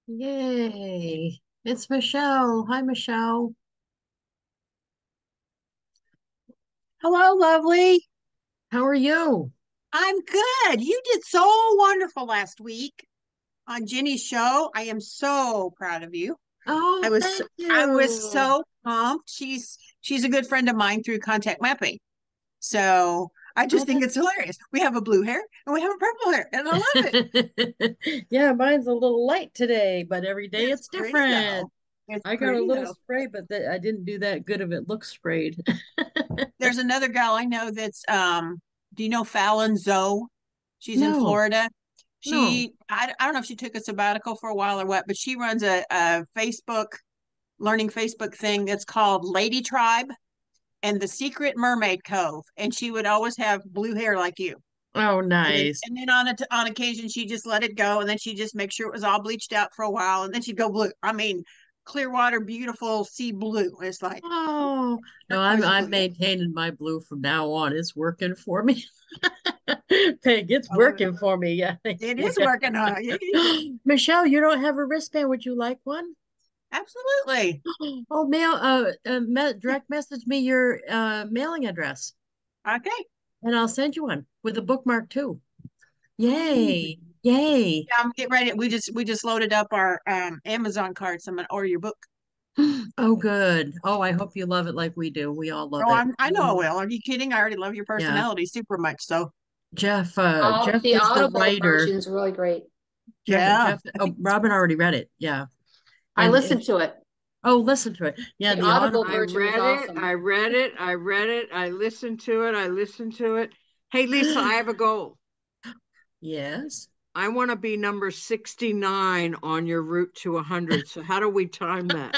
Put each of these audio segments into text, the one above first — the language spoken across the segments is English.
Yay. It's Michelle. Hi, Michelle. Hello, lovely. How are you? I'm good. You did so wonderful last week on Jenny's show. I am so proud of you. I Oh, was thank I was you. so pumped. She's a good friend of mine through contact mapping. So I Oh, just think it's that's hilarious. We have a blue hair and we have a purple hair, and I love it. yeah, mine's a little light today, but every day It's it's pretty different. though. It's I got a pretty little though. spray, but I didn't do that good of it look sprayed. There's another gal I know that's do you know Fallon Zoe? She's in No, Florida. no. I don't know if she took a sabbatical for a while or what, but she runs a Facebook learning Facebook thing that's called Lady Tribe and the Secret Mermaid Cove. And she would always have blue hair like you. Oh, And then nice. and then on occasion she just let it go and then she just make sure it was all bleached out for a while and then she'd go blue. I mean, clear water, beautiful sea blue. It's like Oh, no, I'm turquoise I'm blue. maintaining my blue from now on. It's working for me. Peg, it's I love it. working for me. Yeah, thank It you. is working on it. Michelle, you don't have a wristband. Would you like one? Absolutely. Oh, direct message me your mailing address, Okay. and I'll send you one with a bookmark too. Ooh. Yay! Yay! Yeah, I'm getting ready. We just loaded up our Amazon card, so I'm gonna order your book. Oh, good. Oh, I hope you love it like we do. We all love Oh, it. I know I will. Are you kidding? I already love your Yeah, personality super much. So Jeff The is the Audible writer. version is really great. yeah, Jeff. I Oh, think it's Robin already read it. Yeah, I and listened to it. oh, listen to it. Yeah, The the Audible Audible. I version is read it. awesome. I read it. I read it. I listened to it. I listened to it. Hey, Lisa, I have a goal. Yes. I want to be number 69 on your route to 100. So how do we time that?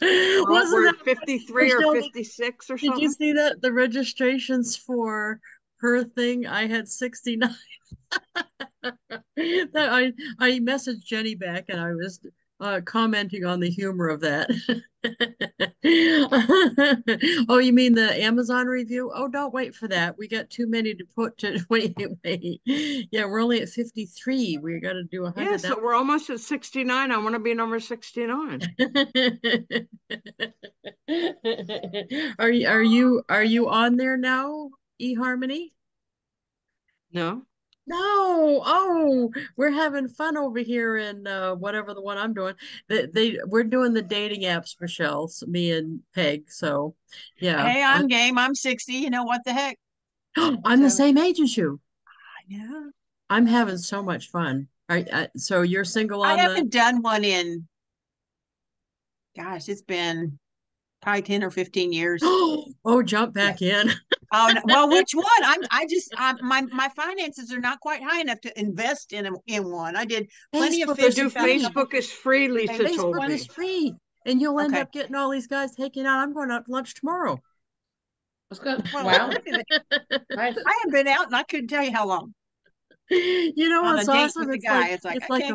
Wasn't We're that at funny, 53 or Michelle? 56 or Did you something. see that the registrations for her thing? I had 69. That I messaged Jenny back and I was commenting on the humor of that. Oh, you mean the Amazon review? Oh, don't wait for that. We got too many to put to wait. Yeah, we're only at 53. We got to do Yeah, 100. so we're almost at 69. I want to be number 69. Are you on there now, eHarmony? No? No. Oh, we're having fun over here in whatever the one I'm doing. We're doing the dating apps, Michelle, so me and Peg. So yeah, hey, I'm game. I'm 60. You know what the heck? I'm the So same age as you. yeah, I'm having so much fun. So you're single I on the haven't done one in gosh, it's been probably 10 or 15 years. oh, jump Yeah. back in. Oh no, well, which one? My finances are not quite high enough to invest in one. I did plenty of Facebook So is do fishing, found a free. couple. Facebook is free, Okay, Lisa which told Facebook one? is me. free. And you'll end Okay. up getting all these guys taking out. I'm going out to lunch tomorrow. That's good. Well, Wow. Nice. I have been out and I couldn't tell you how long You know on a what's date awesome? with a It's like guy. It's like, it's like okay,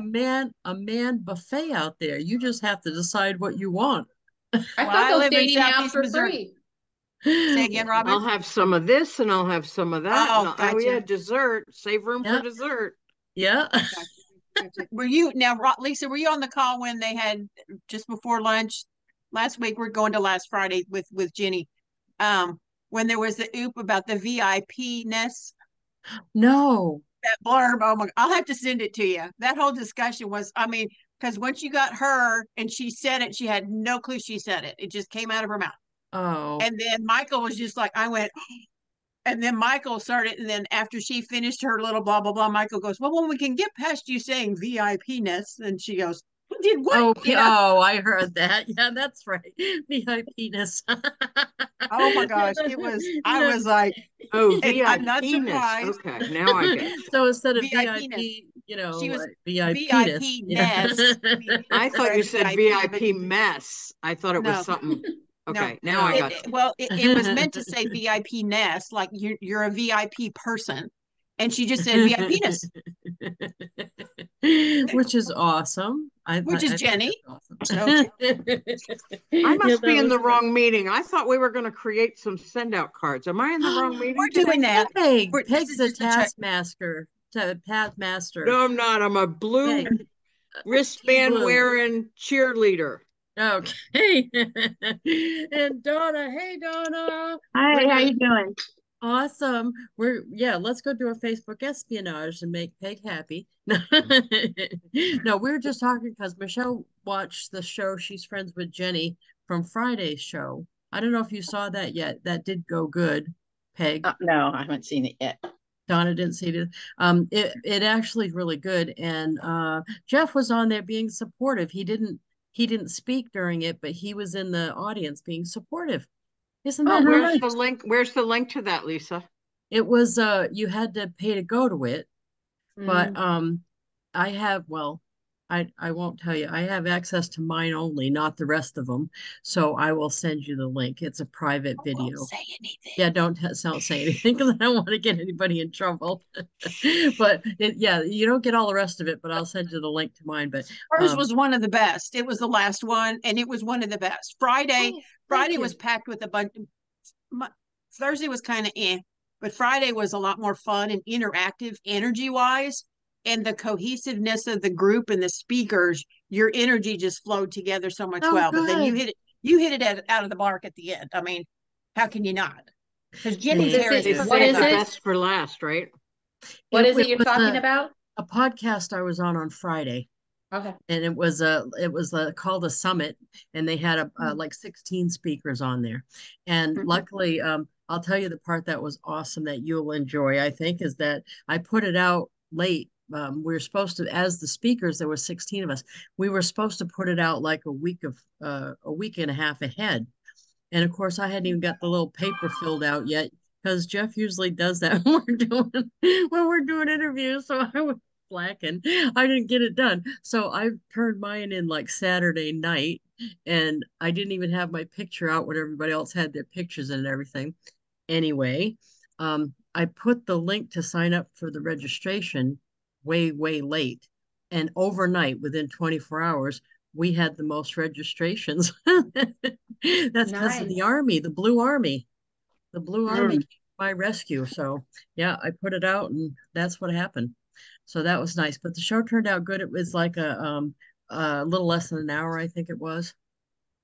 a man buffet out there. You just have to decide what you want. I well, thought I those live in dating apps Southeast were Missouri. free. Say again, Robin. I'll have some of this and I'll have some of that. And Oh, oh gotcha. yeah, dessert. Save room for Yeah, dessert. yeah. Gotcha. Gotcha. Were you now, Lisa? Were you on the call when they had just before lunch last week? We're going to last Friday with Jenny. When there was the oop about the VIP ness, No. that blurb. Oh my! I'll have to send it to you. That whole discussion was, I mean, because once you got her and she said it, she had no clue she said it. It just came out of her mouth. Oh. And then Michael was just like, I went, and then Michael started, and then after she finished her little blah blah blah, Michael goes, "Well, when we can get past you saying VIP ness," and she goes, "We did what?" Oh, You know? oh, I heard that. Yeah, that's right. VIP-ness. Oh my gosh, it was. I Yeah. was like, Oh, I'm not VIP-ness. surprised. Okay, now I get you. So instead of VIP ness. VIP, She was VIP-ness. VIP Yeah. nest, meaning I thought we're a you said VIP, but VIP mess. I thought it was no, something. no. Okay, now I No. got you. Well, it was meant to say VIP nest, like you're a VIP person, and she just said VIP ness, Which is awesome. which is I think Jenny. that's awesome. So I Yeah, must that be in was the great. wrong meeting. I thought we were going to create some send out cards. Am I in the wrong meeting we're doing today? that. Peg, This Peg's is a just a check. taskmaster, taskmaster. No, I'm not. I'm a blue Peg. Team Wristband blue. wearing cheerleader. Okay. And Donna, hey Donna. Hi, We're how gonna you doing? Awesome. Let's go do a Facebook espionage and make Peg happy. No, we were just talking because Michelle watched the show She's Friends with Jenny from Friday's show. I don't know if you saw that yet. That did go good, Peg. No, I haven't seen it yet. Donna didn't see it. It actually is really good. And Jeff was on there being supportive. He didn't speak during it, but he was in the audience being supportive. Isn't Oh, that really? Where's nice? the link? Where's the link to that, Lisa? It was you had to pay to go to it, but I have well, I won't tell you. I have access to mine only, not the rest of them. So I will send you the link. It's a private I won't video. say anything. Yeah, don't say anything because I don't want to get anybody in trouble. But yeah, you don't get all the rest of it, but I'll send you the link to mine. But Hers was one of the best. It was the last one, and it was one of the best. thank Friday you. was packed with a bunch. Thursday was kind of but Friday was a lot more fun and interactive energy wise. And the cohesiveness of the group and the speakers, your energy just flowed together so much Oh, well. But then good. you hit it out of the mark at the end. I mean, how can you not? Because Jenny Thank Harris They was what so is the it? nice. best for last, right? What is It it you're was talking about? a podcast I was on Friday. Okay. And it was called a summit, and they had like 16 speakers on there. And luckily, I'll tell you the part that was awesome that you'll enjoy, I think, is that I put it out late. We were supposed to, as the speakers, there were 16 of us. We were supposed to put it out like a week and a half ahead. And of course, I hadn't even got the little paper filled out yet because Jeff usually does that when we're doing interviews. So I was slacking. I didn't get it done. So I turned mine in like Saturday night, and I didn't even have my picture out when everybody else had their pictures and everything. Anyway, I put the link to sign up for the registration way, way late. And overnight, within 24 hours, we had the most registrations. That's because of the Nice. army, the Blue Army. The Blue Army came Mm. to my rescue. So yeah, I put it out and that's what happened. So that was nice. But the show turned out good. It was like a little less than an hour, I think it was.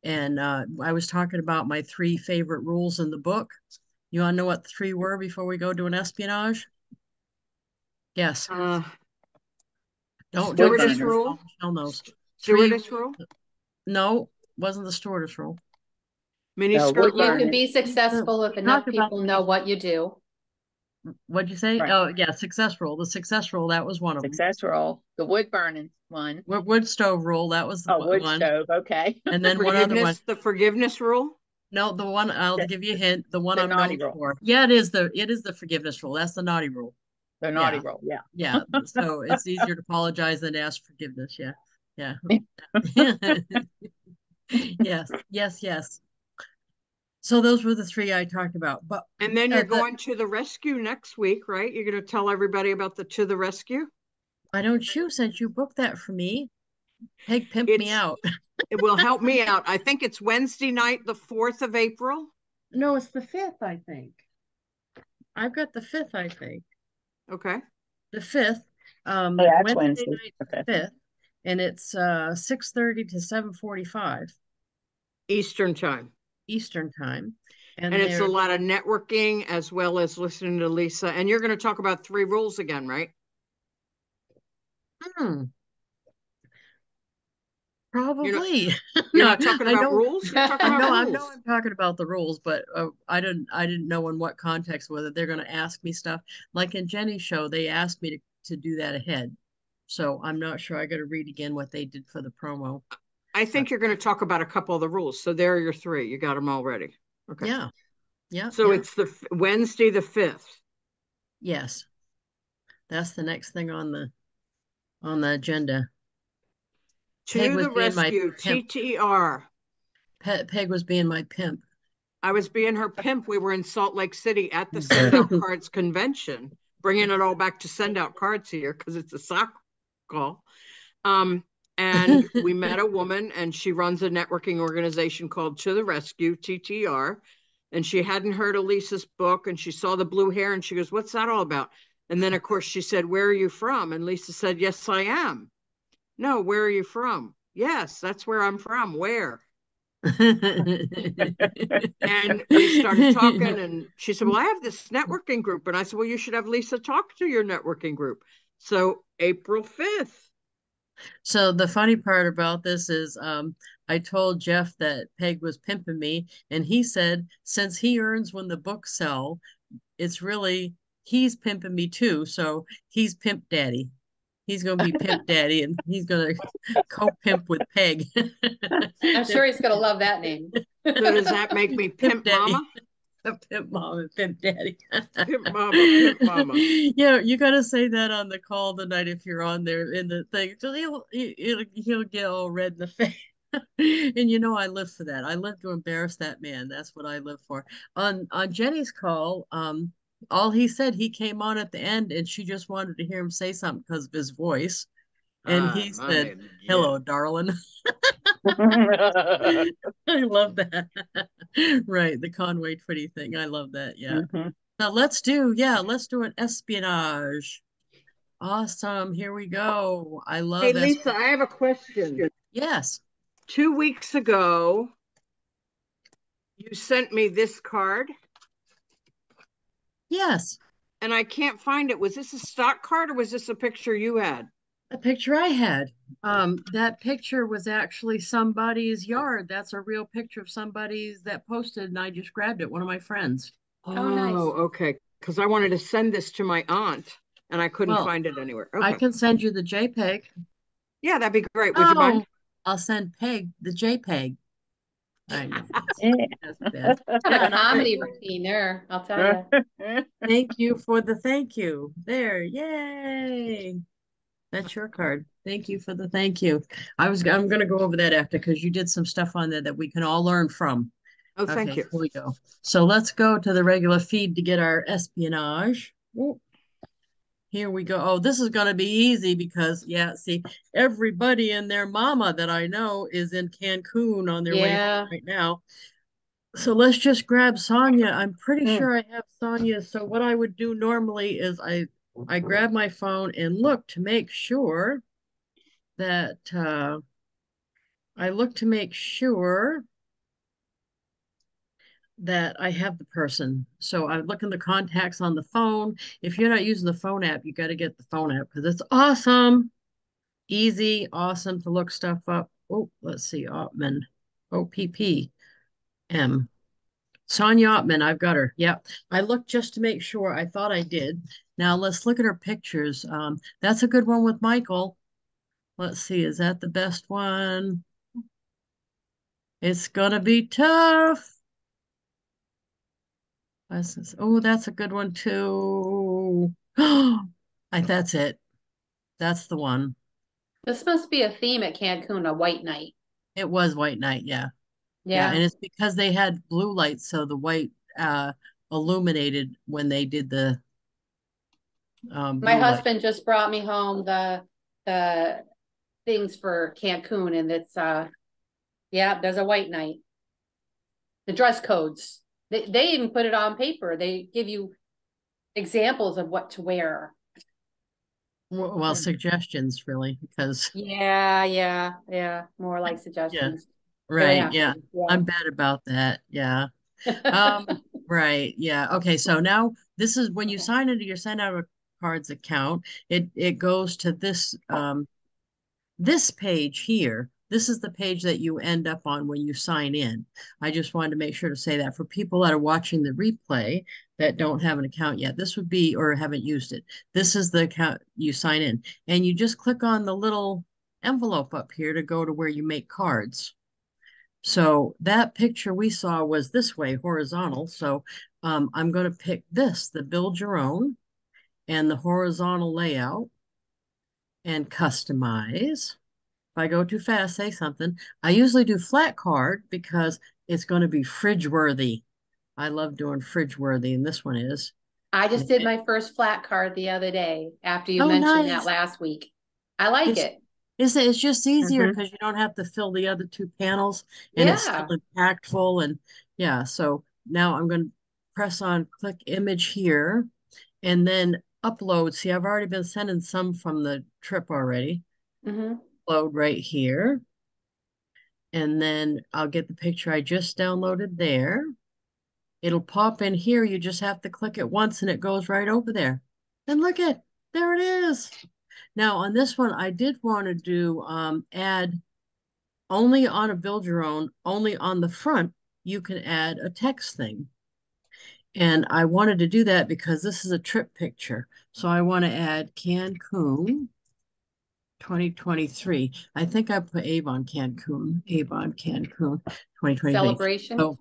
And I was talking about my three favorite rules in the book. You want to know what the three were before we go do an espionage? Yes. Uh, Don't say stewardess it. Woodburner. rule. Michelle knows. Three. Stewardess rule. No, wasn't the stewardess rule. Mini No, skirt You rule. can Woodburner. be successful if We enough talked about people know what you do. what'd you say? Right. Oh yeah, success rule. The success rule, that was one of them. Success roll. The wood burning one. Wood stove rule, that was the Oh, wood one. stove. Okay. And then one other one. The forgiveness rule. No, the one I'll The, give you a hint. The one the I'm naughty known roll. for. Yeah, it is the forgiveness rule. That's the naughty rule. The naughty Yeah, roll. Yeah. yeah. So it's easier to apologize than to ask forgiveness. Yeah, yeah. Yes, yes, yes. So those were the three I talked about. But And then you're the, going to the rescue next week, right? You're going to tell everybody about the to the rescue. why don't you, since you booked that for me, Peg pimped me It's out. it will help me out. I think it's Wednesday night, the 4th of April. No, it's the 5th, I think. I've got the 5th, I think. Okay. The 5th, Oh, yeah, that's Wednesday Wednesday. night, Okay. 5th, and it's 6:30 to 7:45 Eastern time. Eastern time. And it's a lot of networking as well as listening to Lisa. And you're going to talk about three rules again, right? Probably. You're No, not talking I about know. rules. You're talking I about know. I rules. know. I'm talking about the rules, but I didn't know in what context whether they're going to ask me stuff. Like in Jenny's show, they asked me to do that ahead, so I'm not sure. I got to read again what they did for the promo. I think you're going to talk about a couple of the rules. So there are your three. You got them already. Okay. Yeah. Yeah. So yeah. it's the Wednesday the 5th. Yes. That's the next thing on the agenda. Peg To was the being my rescue, pimp. TTR. Peg was being my pimp. I was being her pimp. We were in Salt Lake City at the SendOutCards convention, bringing it all back to SendOutCards here because it's a sock call. And we met a woman, and she runs a networking organization called To the Rescue, TTR. And she hadn't heard of Lisa's book, and she saw the blue hair, and she goes, "What's that all about?" And then, of course, she said, "Where are you from?" And Lisa said, "Yes, I am." No, where are you from? Yes, that's where I'm from. Where? And we started talking, and she said, well, I have this networking group. And I said, well, you should have Lisa talk to your networking group. So April 5th. So the funny part about this is I told Jeff that Peg was pimping me, and he said since he earns when the books sell, it's really he's pimping me too. So he's pimp daddy. He's gonna be pimp daddy, and he's gonna co-pimp with Peg. I'm sure he's gonna love that name. So does that make me pimp daddy. mama? Pimp mom and pimp daddy. Pimp mama, pimp mama. Yeah, you got to say that on the call tonight if you're on there in the thing. So he'll get all red in the face. And you know I live for that. I live to embarrass that man. That's what I live for. On Jenny's call, all he said, he came on at the end and she just wanted to hear him say something because of his voice. And he said, hello, darling. I love that. Right, the Conway Twitty thing. I love that. Yeah. Now let's do an espionage. Awesome. Here we go. I love Hey, Lisa, I have a question. Yes. 2 weeks ago, you sent me this card. Yes. And I can't find it. Was this a stock card or was this a picture you had? A picture I had. That picture was actually somebody's yard. That's a real picture of somebody's that posted, and I just grabbed it, one of my friends. Oh, nice. Okay. Because I wanted to send this to my aunt and I couldn't find it anywhere. Okay. I can send you the JPEG. Yeah, that'd be great. Would you mind? I'll send Peg the JPEG. I know. That's bad. Got a comedy routine there, I'll tell you. Thank you for the thank you. There, yay. That's your card. Thank you for the thank you. I'm gonna go over that after because you did some stuff on there that we can all learn from. Oh, thank you. Here we go. So let's go to the regular feed to get our espionage. Ooh. Here we go. Oh, this is gonna be easy because see, everybody and their mama that I know is in Cancun on their way home right now. So let's just grab Sonia. I'm pretty sure I have Sonia. So what I would do normally is I grab my phone and look to make sure that that I have the person. So I look in the contacts on the phone. If you're not using the phone app, you got to get the phone app because it's awesome. Easy, awesome to look stuff up. Oh, let's see, Oppman. OPPM. Sonia Ottman, I've got her. Yep. I looked just to make sure. I thought I did. Now let's look at her pictures. That's a good one with Michael. Let's see, is that the best one? It's gonna be tough. Oh, that's a good one too. That's it. That's the one. This must be a theme at Cancun, a white night. It was white night, yeah. Yeah, and it's because they had blue lights, so the white illuminated when they did the my husband just brought me home the things for Cancun, and it's there's a white night. The dress codes. They even put it on paper. They give you examples of what to wear. Well, suggestions really, because more like suggestions. Right. Yeah. I'm bad about that. Yeah. Right. Yeah. Okay. So now this is when you sign into your SendOutCards account, it goes to this this page here. This is the page that you end up on when you sign in. I just wanted to make sure to say that for people that are watching the replay that don't have an account yet. This would be, or haven't used it. This is the account you sign in, and you just click on the little envelope up here to go to where you make cards. So that picture we saw was this way, horizontal. So I'm going to pick this, the build your own, and the horizontal layout, and customize. If I go too fast, say something. I usually do flat card because it's going to be fridge worthy. I love doing fridge worthy, and this one is. I just did my first flat card the other day after you mentioned that last week. I like it. It's just easier because you don't have to fill the other two panels, and it's still impactful. And so now I'm going to press on click image here and then upload. See, I've already been sending some from the trip already. upload right here. And then I'll get the picture I just downloaded there. It'll pop in here. You just have to click it once and it goes right over there. And look at, there it is. Now on this one, I did want to do add only on a build your own, only on the front, you can add a text thing. And I wanted to do that because this is a trip picture. So I want to add Cancun 2023. I think I put Avon Cancun 2023. Celebration. So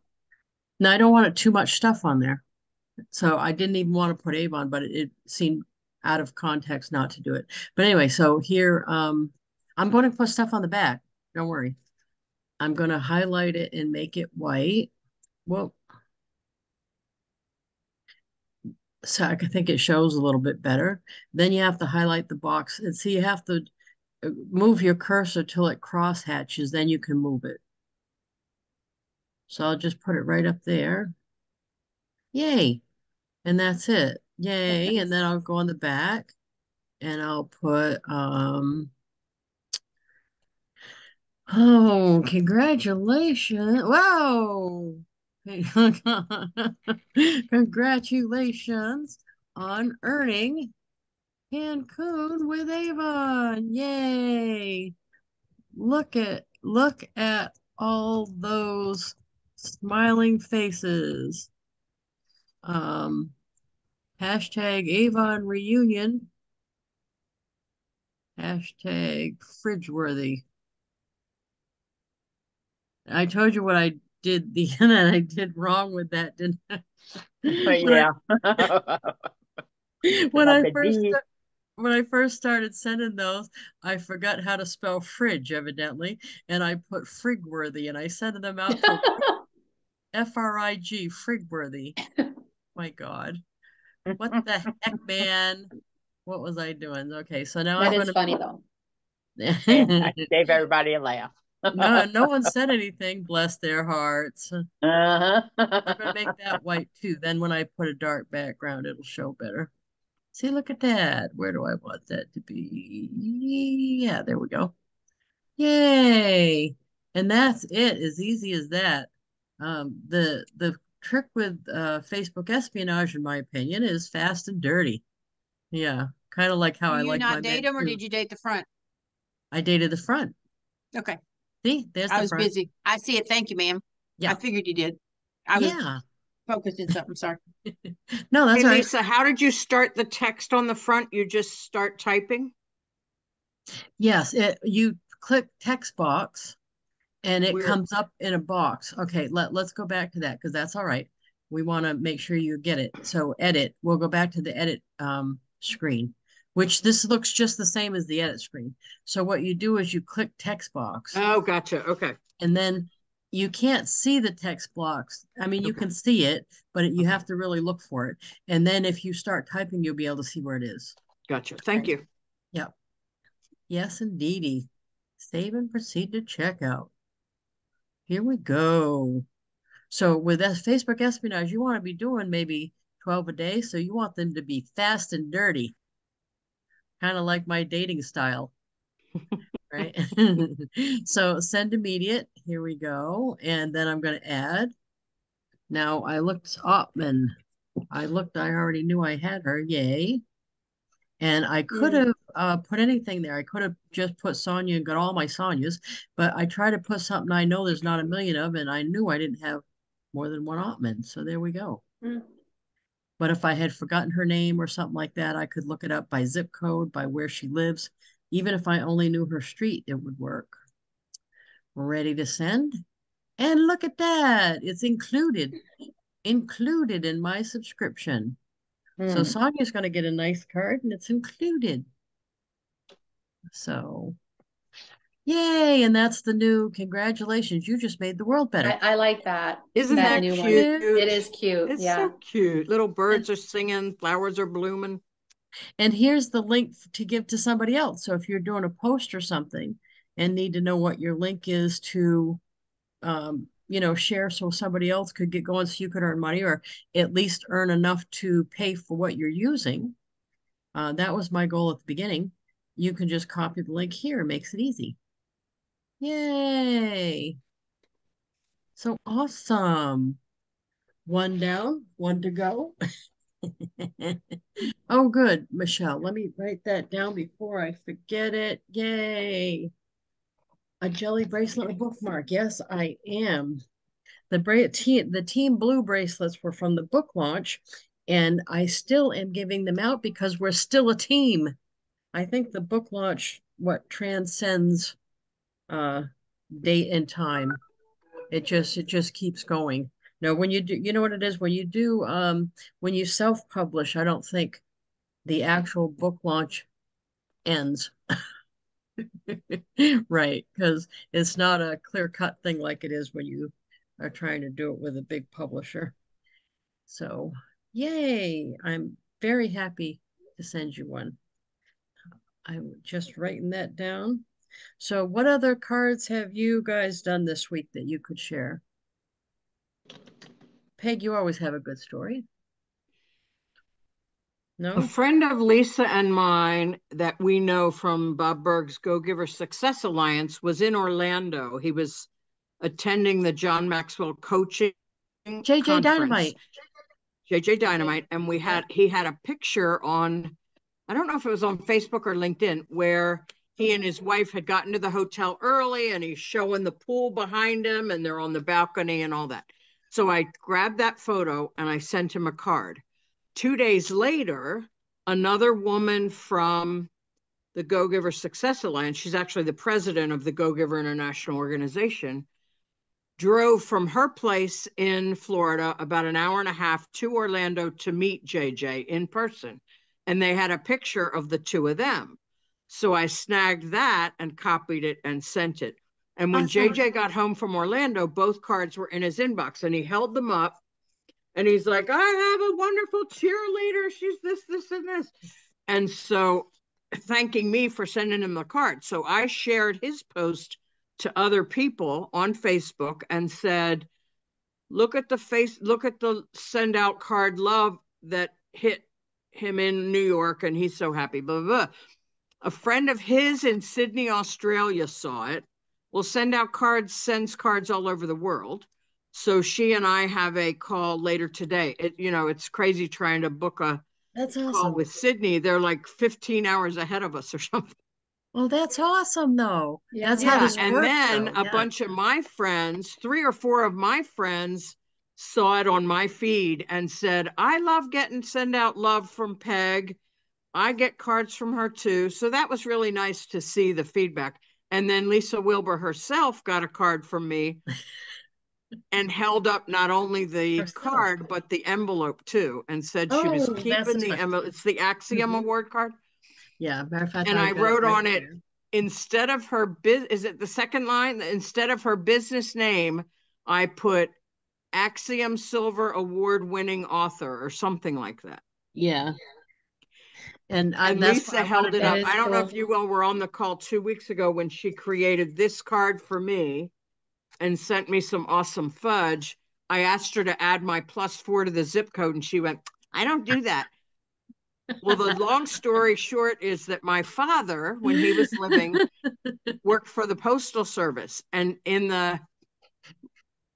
now I don't want too much stuff on there. So I didn't even want to put Avon, but it seemed out of context not to do it. But anyway, so here, I'm going to put stuff on the back. Don't worry. I'm going to highlight it and make it white. Well, so I think it shows a little bit better. Then you have to highlight the box. And see, you have to move your cursor till it cross hatches, then you can move it. So I'll just put it right up there. Yay. And that's it. Yay. That's nice. And then I'll go on the back and I'll put, oh, congratulations. Wow. Congratulations on earning Cancun with Avon. Yay. Look at all those smiling faces. Hashtag Avon reunion. Hashtag fridgeworthy. I told you what I did the end that I did wrong with that, didn't I? Yeah. When I first started sending those, I forgot how to spell fridge, evidently, and I put frigworthy, and I sent them out for F-R-I-G, frigworthy. My God. What the heck, man? What was I doing? Okay, so now That is funny though. I gave everybody a laugh. No one said anything, bless their hearts. Uh-huh. I'm gonna make that white too. Then when I put a dark background, it'll show better. See, look at that. Where do I want that to be? Yeah, there we go. Yay. And that's it, as easy as that. The trick with Facebook espionage, in my opinion, is fast and dirty. Yeah, kind of like how I Do you like my not date men them, or too. did you date the front? I dated the front. Okay, See, there's I the was front. busy. I see it. Thank you, ma'am. Yeah. I figured you did. I was Yeah. focused in something. Sorry. No, that's Hey, all right. Lisa, how did you start the text on the front? You just start typing? Yes, you click text box and it Where? comes up in a box. Okay, let's go back to that because that's all right. We want to make sure you get it. So edit, we'll go back to the edit screen, which this looks just the same as the edit screen. So what you do is you click text box Oh, gotcha. Okay. and then you can't see the text blocks. I mean, you Okay. can see it, but you Okay. have to really look for it. And then if you start typing, you'll be able to see where it is. Gotcha. Thank you. Yep. Yes, indeedy. Save and proceed to checkout. Here we go. So with that Facebook espionage, you want to be doing maybe 12 a day. So you want them to be fast and dirty, kind of like my dating style, right? So send immediate. Here we go. And then I'm going to add. Now I looked up and I already knew I had her. Yay. And I could have put anything there. I could have just put Sonia and got all my Sonias, but I try to put something I know there's not a million of, and I knew I didn't have more than one Ottman. So there we go. Mm. But if I had forgotten her name or something like that, I could look it up by zip code, by where she lives. Even if I only knew her street, it would work. We're ready to send. And look at that. It's included in my subscription. So Sonia's going to get a nice card and it's included. So, yay. And that's the new congratulations. You just made the world better. I like that. Isn't that new cute? one. It is cute. It's yeah. so cute. Little birds are singing, flowers are blooming. And here's the link to give to somebody else. So if you're doing a post or something and need to know what your link is to, share so somebody else could get going so you could earn money or at least earn enough to pay for what you're using. That was my goal at the beginning. you can just copy the link here. It makes it easy. Yay. So awesome. One down, one to go. Oh, good, Michelle. Let me write that down before I forget it. Yay. A jelly bracelet, a bookmark. Yes, I am. The team blue bracelets were from the book launch, and I still am giving them out because we're still a team. I think the book launch transcends date and time. It just keeps going. No, when you do, you know what it is, when you self-publish, I don't think the actual book launch ends. Right, because it's not a clear-cut thing like it is when you are trying to do it with a big publisher. So, yay, I'm very happy to send you one. I'm just writing that down. So what other cards have you guys done this week that you could share? Peg, you always have a good story. No? A friend of Lisa and mine that we know from Bob Berg's Go Giver Success Alliance was in Orlando. He was attending the John Maxwell coaching JJ conference. Dynamite. JJ Dynamite. And he had a picture on, I don't know if it was on Facebook or LinkedIn, where he and his wife had gotten to the hotel early and he's showing the pool behind him and they're on the balcony and all that. So I grabbed that photo and I sent him a card. 2 days later, another woman from the Go Giver Success Alliance, she's actually the president of the Go Giver International Organization, drove from her place in Florida about an hour and a half to Orlando to meet JJ in person. And they had a picture of the two of them. So I snagged that and copied it and sent it. And when JJ got home from Orlando, both cards were in his inbox and he held them up. And he's like, I have a wonderful cheerleader. She's this, and this. And so thanking me for sending him the card. So I shared his post to other people on Facebook and said, look at the send out card love that hit him in New York. And he's so happy, blah, blah, blah. A friend of his in Sydney, Australia saw it. Well, SendOutCards sends cards all over the world. So she and I have a call later today. It's crazy trying to book a call with Sydney. They're like 15 hours ahead of us or something. Well, that's awesome, though. Yeah. That's how this and works, then a bunch of my friends, 3 or 4 of my friends saw it on my feed and said, I love getting send out love from Peg. I get cards from her too. So that was really nice to see the feedback. And then Lisa Wilber herself got a card from me and held up not only the card, but the envelope too, and said she was keeping the envelope. It's the Axiom Award card. Yeah, matter of fact, and I wrote on it, instead of her is it the second line? Instead of her business name, I put Axiom Silver Award winning author or something like that. Yeah. And Lisa held it up. I don't know if you all were on the call 2 weeks ago when she created this card for me and sent me some awesome fudge. I asked her to add my +4 to the zip code and she went, I don't do that. Well, the long story short is that my father, when he was living, worked for the Postal Service. And in the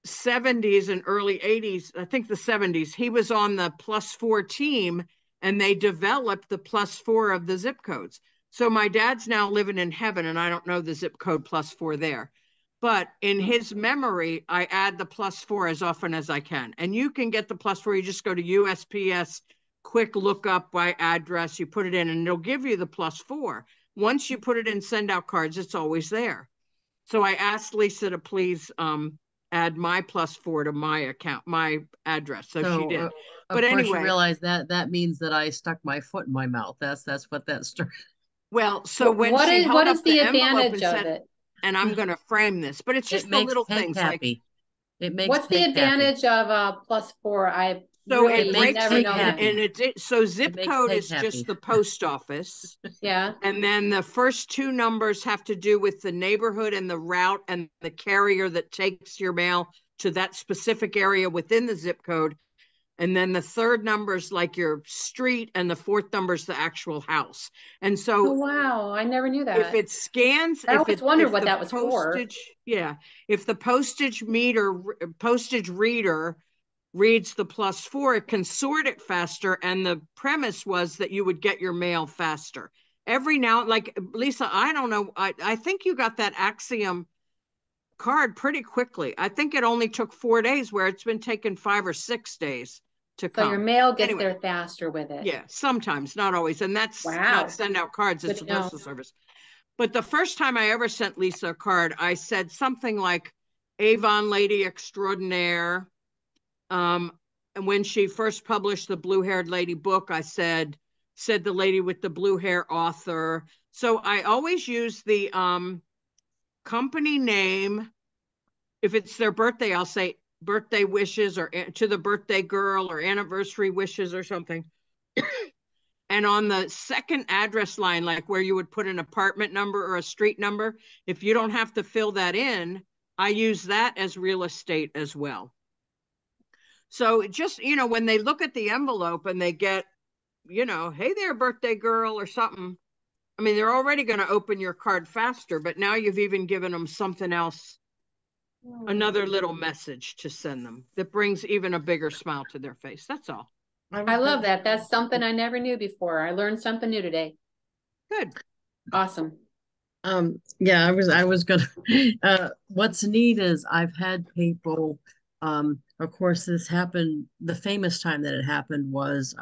70s and early 80s, I think the 70s, he was on the +4 team and they developed the +4 of the zip codes. So my dad's now living in heaven and I don't know the zip code +4 there. But in his memory, I add the +4 as often as I can. And you can get the +4. You just go to USPS, quick look up by address, you put it in and it'll give you the +4. Once you put it in SendOutCards, it's always there. So I asked Lisa to please add my +4 to my account, my address. So she did. But anyway, you realize that means that I stuck my foot in my mouth. That's what that story. Well, so when what she is, held what up is the envelope advantage and said, of it? and I'm going to frame this, but it's just the little things happy. Like, it makes what's the advantage of a +4? I so really it breaks never it, know and so zip code is just the post office. Yeah. And then the first 2 numbers have to do with the neighborhood and the route and the carrier that takes your mail to that specific area within the zip code. And then the third number is like your street, and the fourth number is the actual house. And so, oh wow, I never knew that. If it scans, I always wondered what that was for. Yeah, if the postage reader reads the +4, it can sort it faster. And the premise was that you would get your mail faster. Every now, like Lisa, I don't know, I think you got that Axiom card pretty quickly. I think it only took 4 days, where it's been taking 5 or 6 days to come. So your mail gets there faster with it. Yeah, sometimes, not always. And that's not SendOutCards, it's the postal service. But the first time I ever sent Lisa a card, I said something like Avon Lady Extraordinaire. And when she first published the Blue Haired Lady book, I said the lady with the blue hair author. So I always use the company name. If it's their birthday, I'll say birthday wishes, or to the birthday girl, or anniversary wishes or something. And on the second address line, like where you would put an apartment number or a street number, if you don't have to fill that in, I use that as real estate as well. So just, when they look at the envelope and they get, hey there, birthday girl, or something, I mean, they're already going to open your card faster, but now you've even given them something else, another little message to send them that brings even a bigger smile to their face. That's all. I love that. That's something I never knew before. I learned something new today. Good. Awesome. Yeah, I was gonna what's neat is I've had people, of course this happened, the famous time that it happened was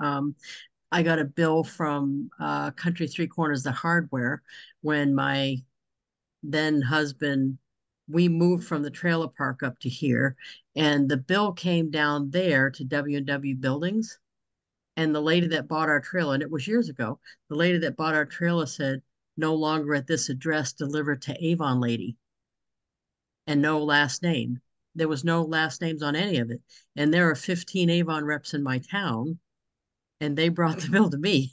I got a bill from Country Three Corners, the hardware, when my then husband, we moved from the trailer park up to here, and the bill came down there to W&W Buildings. And the lady that bought our trailer, and it was years ago, the lady that bought our trailer said, no longer at this address, delivered to Avon Lady. And no last name. There was no last names on any of it. And there are 15 Avon reps in my town. And they brought the bill to me.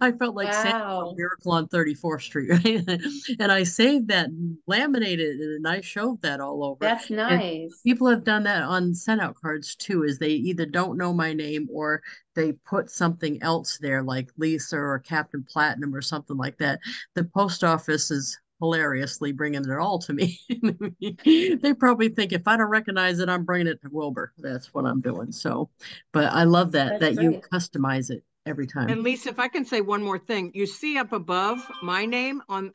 I felt like Santa Miracle on 34th Street, right? And I saved that and laminated it, and I showed that all over. That's nice. And people have done that on SendOutCards too, is they either don't know my name or they put something else there, like Lisa or Captain Platinum or something like that. The post office is hilariously bringing it all to me. They probably think if I don't recognize it, I'm bringing it to Wilbur. That's what I'm doing. So, but I love that you customize it every time. And Lisa, if I can say one more thing, you see up above my name on,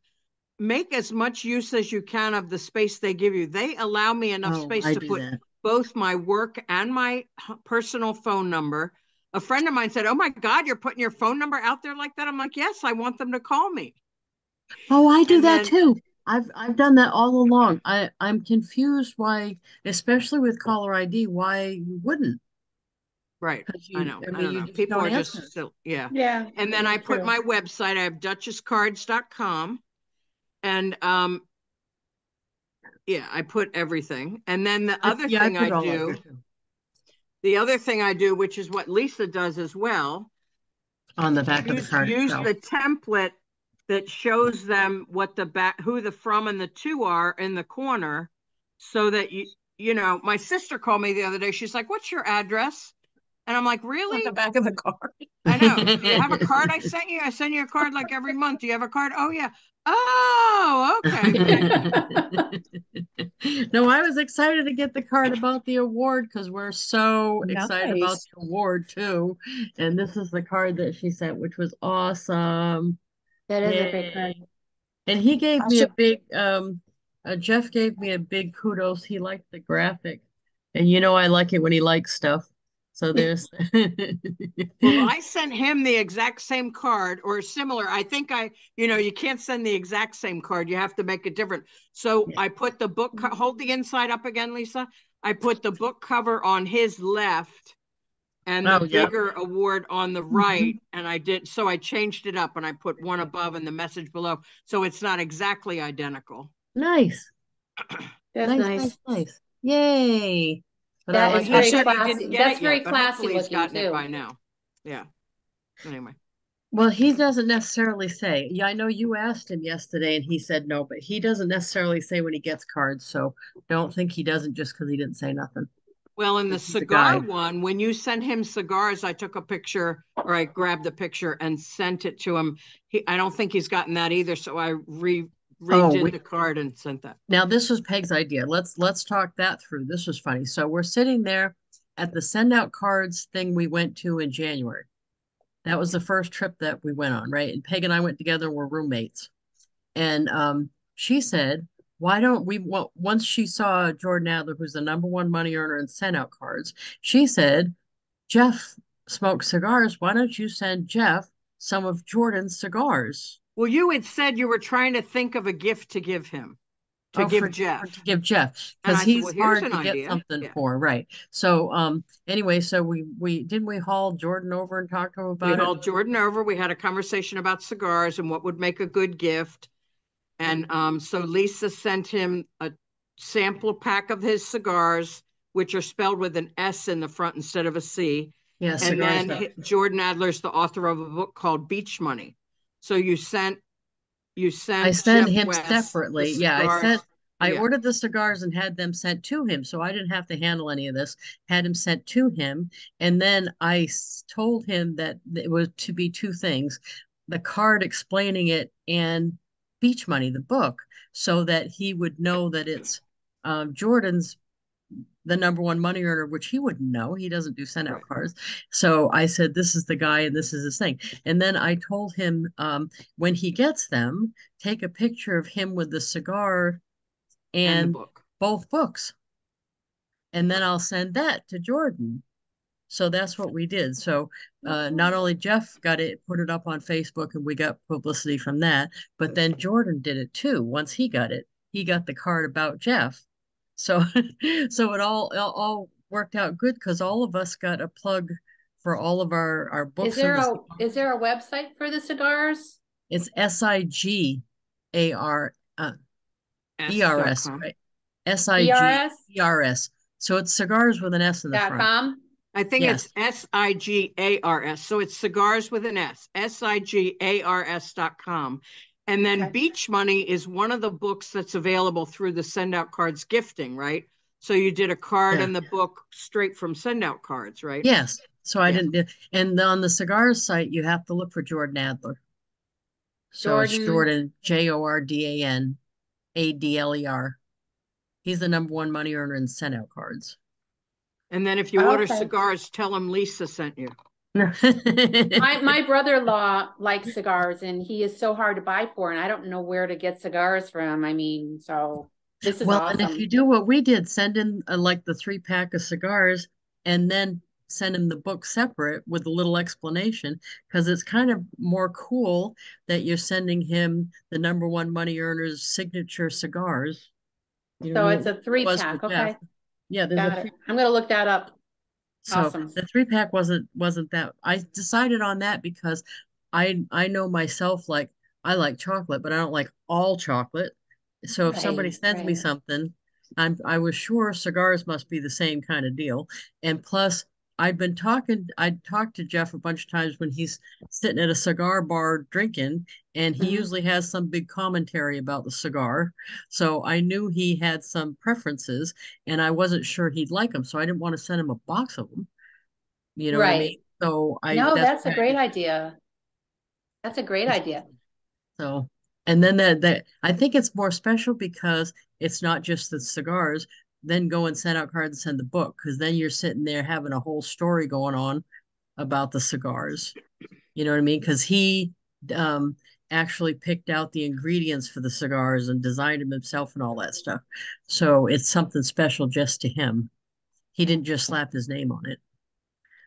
make as much use as you can of the space they give you. They allow me enough space to put both my work and my personal phone number. A friend of mine said, oh my God, you're putting your phone number out there like that? I'm like, yes, I want them to call me. Oh, I do that too. I've done that all along. I'm confused why, especially with caller ID, why you wouldn't. Right. I know. I don't know. People are just still, yeah. Yeah. And then I put my website. I have duchesscards.com. And yeah, I put everything. And then the other thing I do, which is what Lisa does as well, on the back of the card, use the template that shows them what the back, who the from and the to are in the corner, so that my sister called me the other day. She's like, what's your address? And I'm like, really? On the back of the card. I know. Do you have a card I sent you? I send you a card like every month. Do you have a card? Oh, yeah. Oh, okay. No, I was excited to get the card about the award because we're so excited about the award too. And this is the card that she sent, which was awesome. That is a great card. And he gave me a big, Jeff gave me a big kudos. He liked the graphic. And I like it when he likes stuff. So there's. Well, I sent him the exact same card or similar. I think you can't send the exact same card. You have to make it different. So I put the book, hold the inside up again, Lisa. I put the book cover on his left and the bigger award on the right. And I changed it up and I put one above and the message below. So it's not exactly identical. Nice. That's nice. Yay. But that is very classy. That's very classy looking gotten too. It by now. Yeah. Anyway. Well, he doesn't necessarily say. Yeah, I know you asked him yesterday and he said no, but he doesn't necessarily say when he gets cards. So don't think he doesn't just because he didn't say nothing. Well, in the He's a cigar guy. one, when you sent him cigars, I took a picture, or I grabbed the picture and sent it to him. I don't think he's gotten that either, so I redid the card and sent that. Now this was Peg's idea. Let's talk that through. This was funny. So we're sitting there at the send out cards thing we went to in January. That was the first trip that we went on, right? And Peg and I went together and we're roommates. And she said, why don't we, well, once she saw Jordan Adler, who's the #1 money earner in send out cards, she said, Jeff smokes cigars. Why don't you send Jeff some of Jordan's cigars? Well, you had said you were trying to think of a gift to give him, to give Jeff. To give Jeff, And because I said, he's well, here's hard an to get idea. something Yeah. for, right? So anyway, so we didn't we haul Jordan over and talk to him about We it? hauled Jordan over. We had a conversation about cigars and what would make a good gift. And so Lisa sent him a sample pack of his cigars, which are spelled with an S in the front instead of a C. Yeah, And cigars. then Jordan Adler's the author of a book called Beach Money. So you sent I sent Jeff him West separately. the Yeah, cigars. I Yeah. ordered the cigars and had them sent to him, so I didn't have to handle any of this. Had him sent to him, and then told him that it was to be two things: the card explaining it and Beach Money, the book, so that he would know that it's Jordan's the #1 money earner, which he wouldn't know. He doesn't do send out cards. So I said, this is the guy and this is his thing. And then I told him when he gets them, take a picture of him with the cigar And the and book. both books. And then I'll send that to Jordan. So that's what we did. So not only Jeff got it, put it up on Facebook and we got publicity from that, but then Jordan did it too. Once he got it, he got the card about Jeff. So so it all worked out good because all of us got a plug for all of our books. Is there a website for the cigars? It's SIGAR ERS, right? SIGERS. So it's cigars with an S in the front. .com? I think it's SIGARS. So it's cigars with an S, SIGARS.com. And then Beach Money is one of the books that's available through the Send Out Cards gifting, right? So you did a card and the book straight from Send Out Cards, right? Yes. So I didn't do, and on the cigars site, you have to look for Jordan Adler. So it's Jordan, JORDAN ADLER. He's the #1 money earner in Send Out Cards. And then if you order cigars, tell him Lisa sent you. My brother-in-law likes cigars and he is so hard to buy for, and I don't know where to get cigars from. I mean, so this is awesome. And if you do what we did, send in like the 3-pack of cigars and then send him the book separate with a little explanation, because it's kind of more cool that you're sending him the #1 money earner's signature cigars. So it's a 3-pack. Okay. Yeah, there's a 3. I'm going to look that up. So awesome. the 3-pack wasn't that. I decided on that because I know myself, like I like chocolate, but I don't like all chocolate. So if somebody sends me something, I was sure cigars must be the same kind of deal. And plus, I talked to Jeff a bunch of times when he's sitting at a cigar bar drinking, and he usually has some big commentary about the cigar. So I knew he had some preferences, and I wasn't sure he'd like them. So I didn't want to send him a box of them. You know what I mean? So that's a great idea. That's a great idea. So, and then that I think it's more special because it's not just the cigars. Then go and send out cards and send the book, because then you're sitting there having a whole story going on about the cigars. You know what I mean? Because he actually picked out the ingredients for the cigars and designed them himself and all that stuff. So it's something special just to him. He didn't just slap his name on it.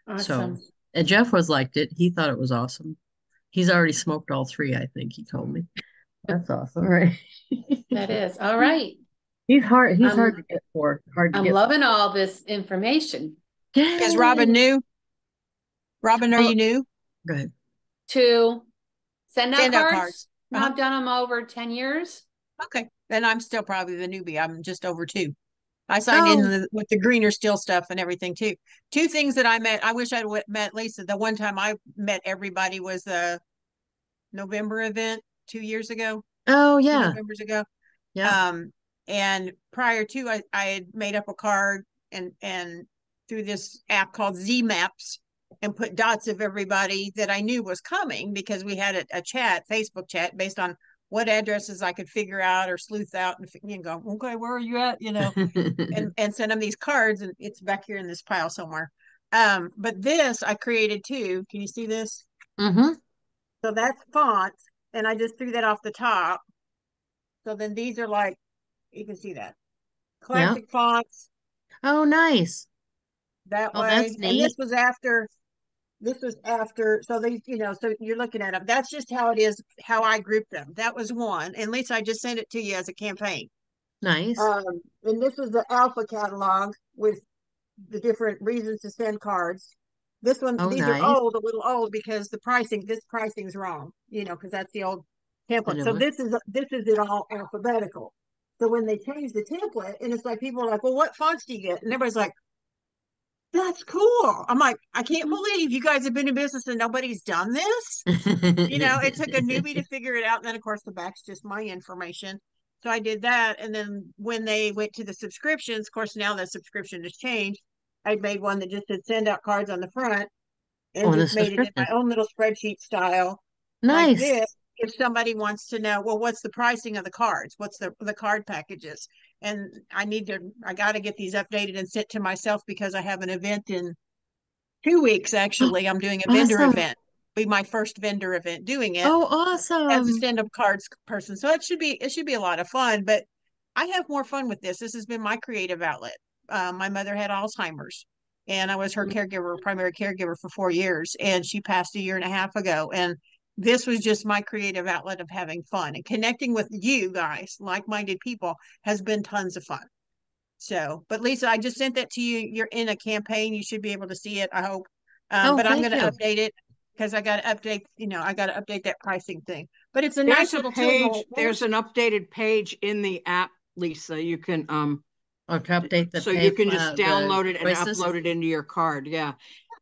Awesome. So, and Jeff liked it. He thought it was awesome. He's already smoked all 3, I think he told me. That's awesome, right? That is. All right. He's hard to get for. I'm loving all this information. Is Robin new? Robin, are you new? Go ahead. To send out cards? Uh-huh. I've done them over 10 years. Okay. Then I'm still probably the newbie. I'm just over 2. I signed in with the greener steel stuff and everything too. 2 things that I met. I wish I'd met Lisa. The one time I met everybody was the November event 2 years ago. Oh yeah. 2 Novembers ago. Yeah. And prior to I had made up a card and through this app called Z Maps and put dots of everybody that I knew was coming, because we had a chat, Facebook chat, based on what addresses I could figure out or sleuth out, and go, okay, where are you at? And send them these cards, and it's back here in this pile somewhere. But this I created too. Can you see this? Mm-hmm. So that's fonts, and I just threw that off the top. So then these are like, you can see that. Classic fonts. Oh, nice. That Oh, way. that's And neat. this was after, so these, so you're looking at them. That's just how it is, how I group them. That was one. And Lisa, I just sent it to you as a campaign. Nice. And this is the alpha catalog with the different reasons to send cards. This one, Oh, these are nice. old, a little old, because this pricing's wrong, because that's the old The template. new So one. this is it all alphabetical. So when they change the template, and it's like people are like, well, what fonts do you get? And everybody's like, that's cool. I'm like, I can't believe you guys have been in business and nobody's done this. It took a newbie to figure it out. And then, of course, the back's just my information. So I did that. And then when they went to the subscriptions, of course, now the subscription has changed. I made one that just said send out cards on the front, and Oh, the just made it in my subscription. own little spreadsheet style like Nice. this. If somebody wants to know, well, what's the pricing of the cards? What's the card packages? And I got to get these updated and sent to myself, because I have an event in 2 weeks. Actually, I'm doing a vendor Awesome. event. Be my first vendor event doing it Oh, as a awesome. stand-up cards person. So it should be a lot of fun. But I have more fun with this. This has been my creative outlet. My mother had Alzheimer's, and I was her caregiver, primary caregiver, for 4 years, and she passed a year and a half ago. And this was just my creative outlet of having fun, and connecting with you guys, like-minded people, has been tons of fun. So, but Lisa, I just sent that to you. You're in a campaign. You should be able to see it, I hope. Oh, But I'm thank going to you. update it, because I got to update, I got to update that pricing thing. But it's a There's nice a little tool. page, there's an updated page in the app, Lisa. You can Or to update the so you pay can just the download it and choices. upload it into your card. Yeah.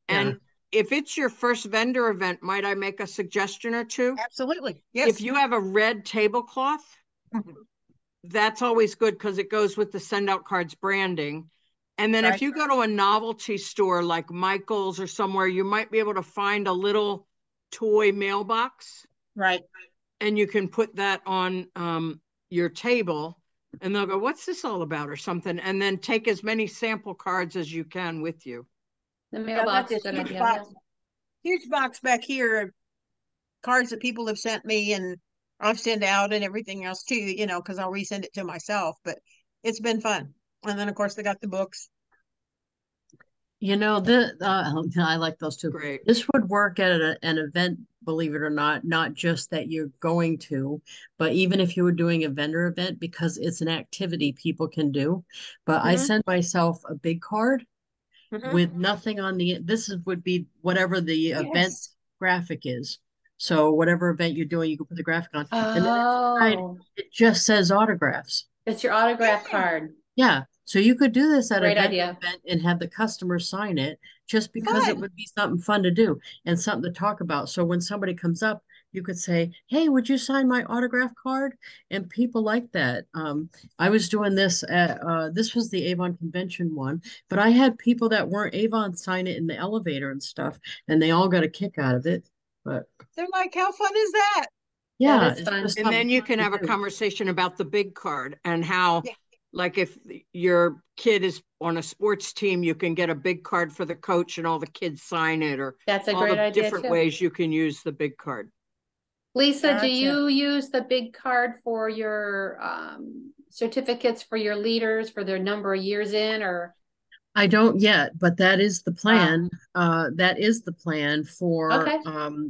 Yeah. And if it's your first vendor event, might I make a suggestion or two? Absolutely. If Yes. you have a red tablecloth, that's always good because it goes with the SendOutCards branding. And then if you go to a novelty store like Michael's or somewhere, you might be able to find a little toy mailbox. Right. And you can put that on your table, and they'll go, what's this all about, or something, and then take as many sample cards as you can with you. The I've got mailbox is this a good idea. huge box back here of cards that people have sent me, and I've sent out, and everything else too, because I'll resend it to myself. But it's been fun. And then, of course, they got the books. I like those too. Great. This would work at an event, believe it or not just that you're going to, but even if you were doing a vendor event, because it's an activity people can do. But I send myself a big card with nothing on would be whatever the event Yes. graphic is. So whatever event you're doing, you can put the graphic on. And then inside, Oh, it just says autographs. it's your autograph card. Yeah. So you could do this at a Great vendor idea. event and have the customer sign it, just because it Fun. would be something fun to do and something to talk about. So when somebody comes up, you could say, "Hey, would you sign my autograph card?" And people like that. I was doing this at this was the Avon convention one, but I had people that weren't Avon sign it in the elevator and stuff, and they all got a kick out of it. But They're like, how fun is that? That yeah, is it's fun. just And something then you fun can to have a do. conversation about the big card and how, Yeah. like, if your kid is on a sports team, you can get a big card for the coach and all the kids sign it, or That's a all great the idea different too. ways you can use the big card. Lisa, do Gotcha. you use the big card for your certificates for your leaders for their number of years in, or? I don't yet, but that is the plan. That is the plan for Okay.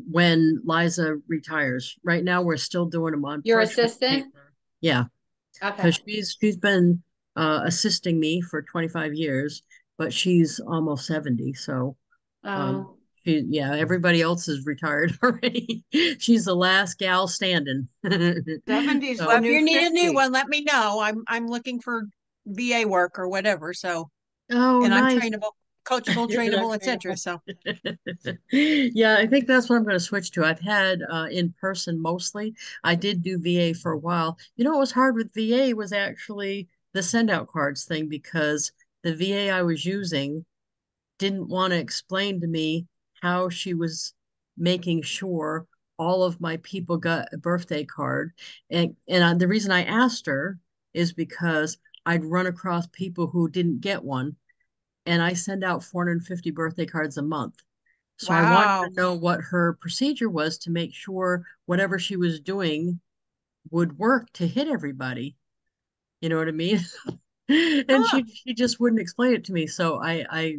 When Liza retires. Right now, we're still doing them on Your parchment assistant? paper. Yeah, Okay. because she's been assisting me for 25 years, but she's almost 70. So Oh, everybody else is retired already. She's the last gal standing. 70's the Well, So, if new you need a new 50. one, let me know. I'm looking for VA work or whatever. So, oh, and I'm nice. trainable, coachable, trainable, etc. So, Yeah, I think that's what I'm going to switch to. I've had in person mostly. I did do VA for a while. What was hard with VA was actually the send out cards thing, because the VA I was using didn't want to explain to me how she was making sure all of my people got a birthday card. And the reason I asked her is because I'd run across people who didn't get one, and I send out 450 birthday cards a month. So I wanted Wow. to know what her procedure was to make sure whatever she was doing would work to hit everybody. You know what I mean? And Huh. she just wouldn't explain it to me. So I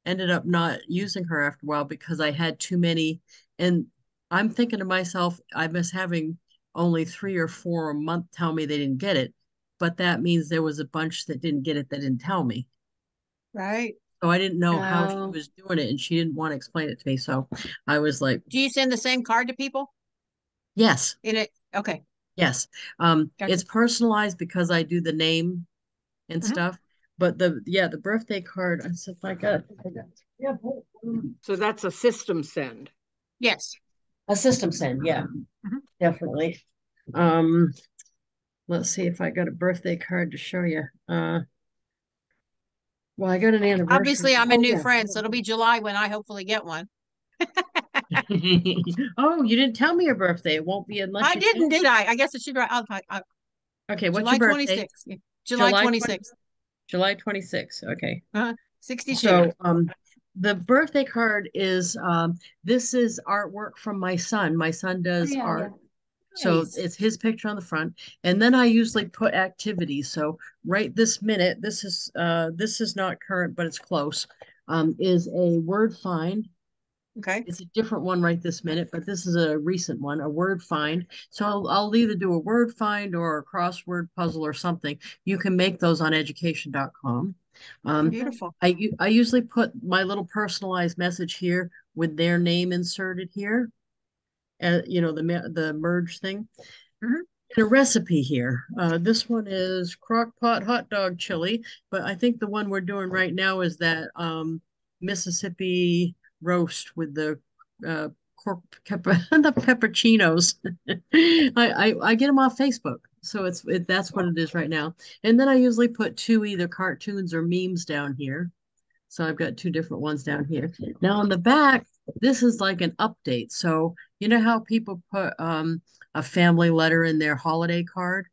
ended up not using her after a while because I had too many. And I'm thinking to myself, I miss having only 3 or 4 a month tell me they didn't get it. But that means there was a bunch that didn't get it that didn't tell me. Right. So I didn't know how she Oh, was doing it, and she didn't want to explain it to me. So I was like, Do you send the same card to people yes, in it? Okay. yes. Gotcha. It's personalized because I do the name and Mhm. stuff. But the birthday card, I said, my God, yeah, So that's a system send. Yes. a system send, yeah, Mhm. definitely. Um, let's see if I got a birthday card to show you. Well, I got an anniversary. Obviously, I'm a Oh new yeah. friend, so it'll be July when I hopefully get one. Oh, you didn't tell me your birthday. It won't be unless I you didn't, change did it. I? I guess I should write. Okay, what's your July birthday? 26th. Yeah. July July 20, 26th. July 26th. Okay. 62. So the birthday card is this is artwork from my son. My son oh does yeah, yeah. art. So Nice. it's his picture on the front. And then I usually put activities. So right this minute, this is not current, but it's close. Is a word find. Okay. It's a different one right this minute, but this is a recent one, a word find. So I'll either do a word find or a crossword puzzle or something. You can make those on education.com. Um, Okay. Beautiful. I usually put my little personalized message here with their name inserted here, the merge thing. Mhm. And a recipe here. This one is crock pot hot dog chili, but I think the one we're doing right now is that Mississippi roast with the cork pepper, the pepperoncinos. I get them off Facebook, so that's what it is right now. And then I usually put two either cartoons or memes down here. So I've got two different ones down here. Now on the back, this is like an update. So you know how people put a family letter in their holiday card?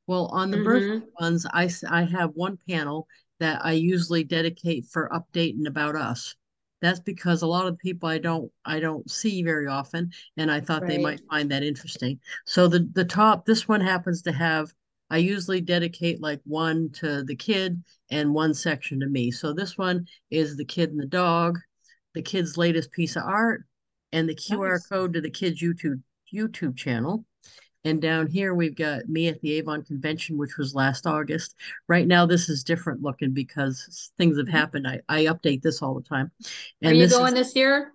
Well, on the birthday Mm-hmm. ones, I have one panel that I usually dedicate for updating about us. That's because a lot of people I don't see very often, and I thought they Right. might find that interesting. So the top, this one happens to have, I usually dedicate like one to the kid and one section to me. So this one is the kid and the dog, the kid's latest piece of art, and the QR Nice. code to the kid's YouTube channel. And down here we've got me at the Avon convention, which was last August. Right now this is different looking because things have Mhm. happened. I update this all the time. Are And you this going is, this year?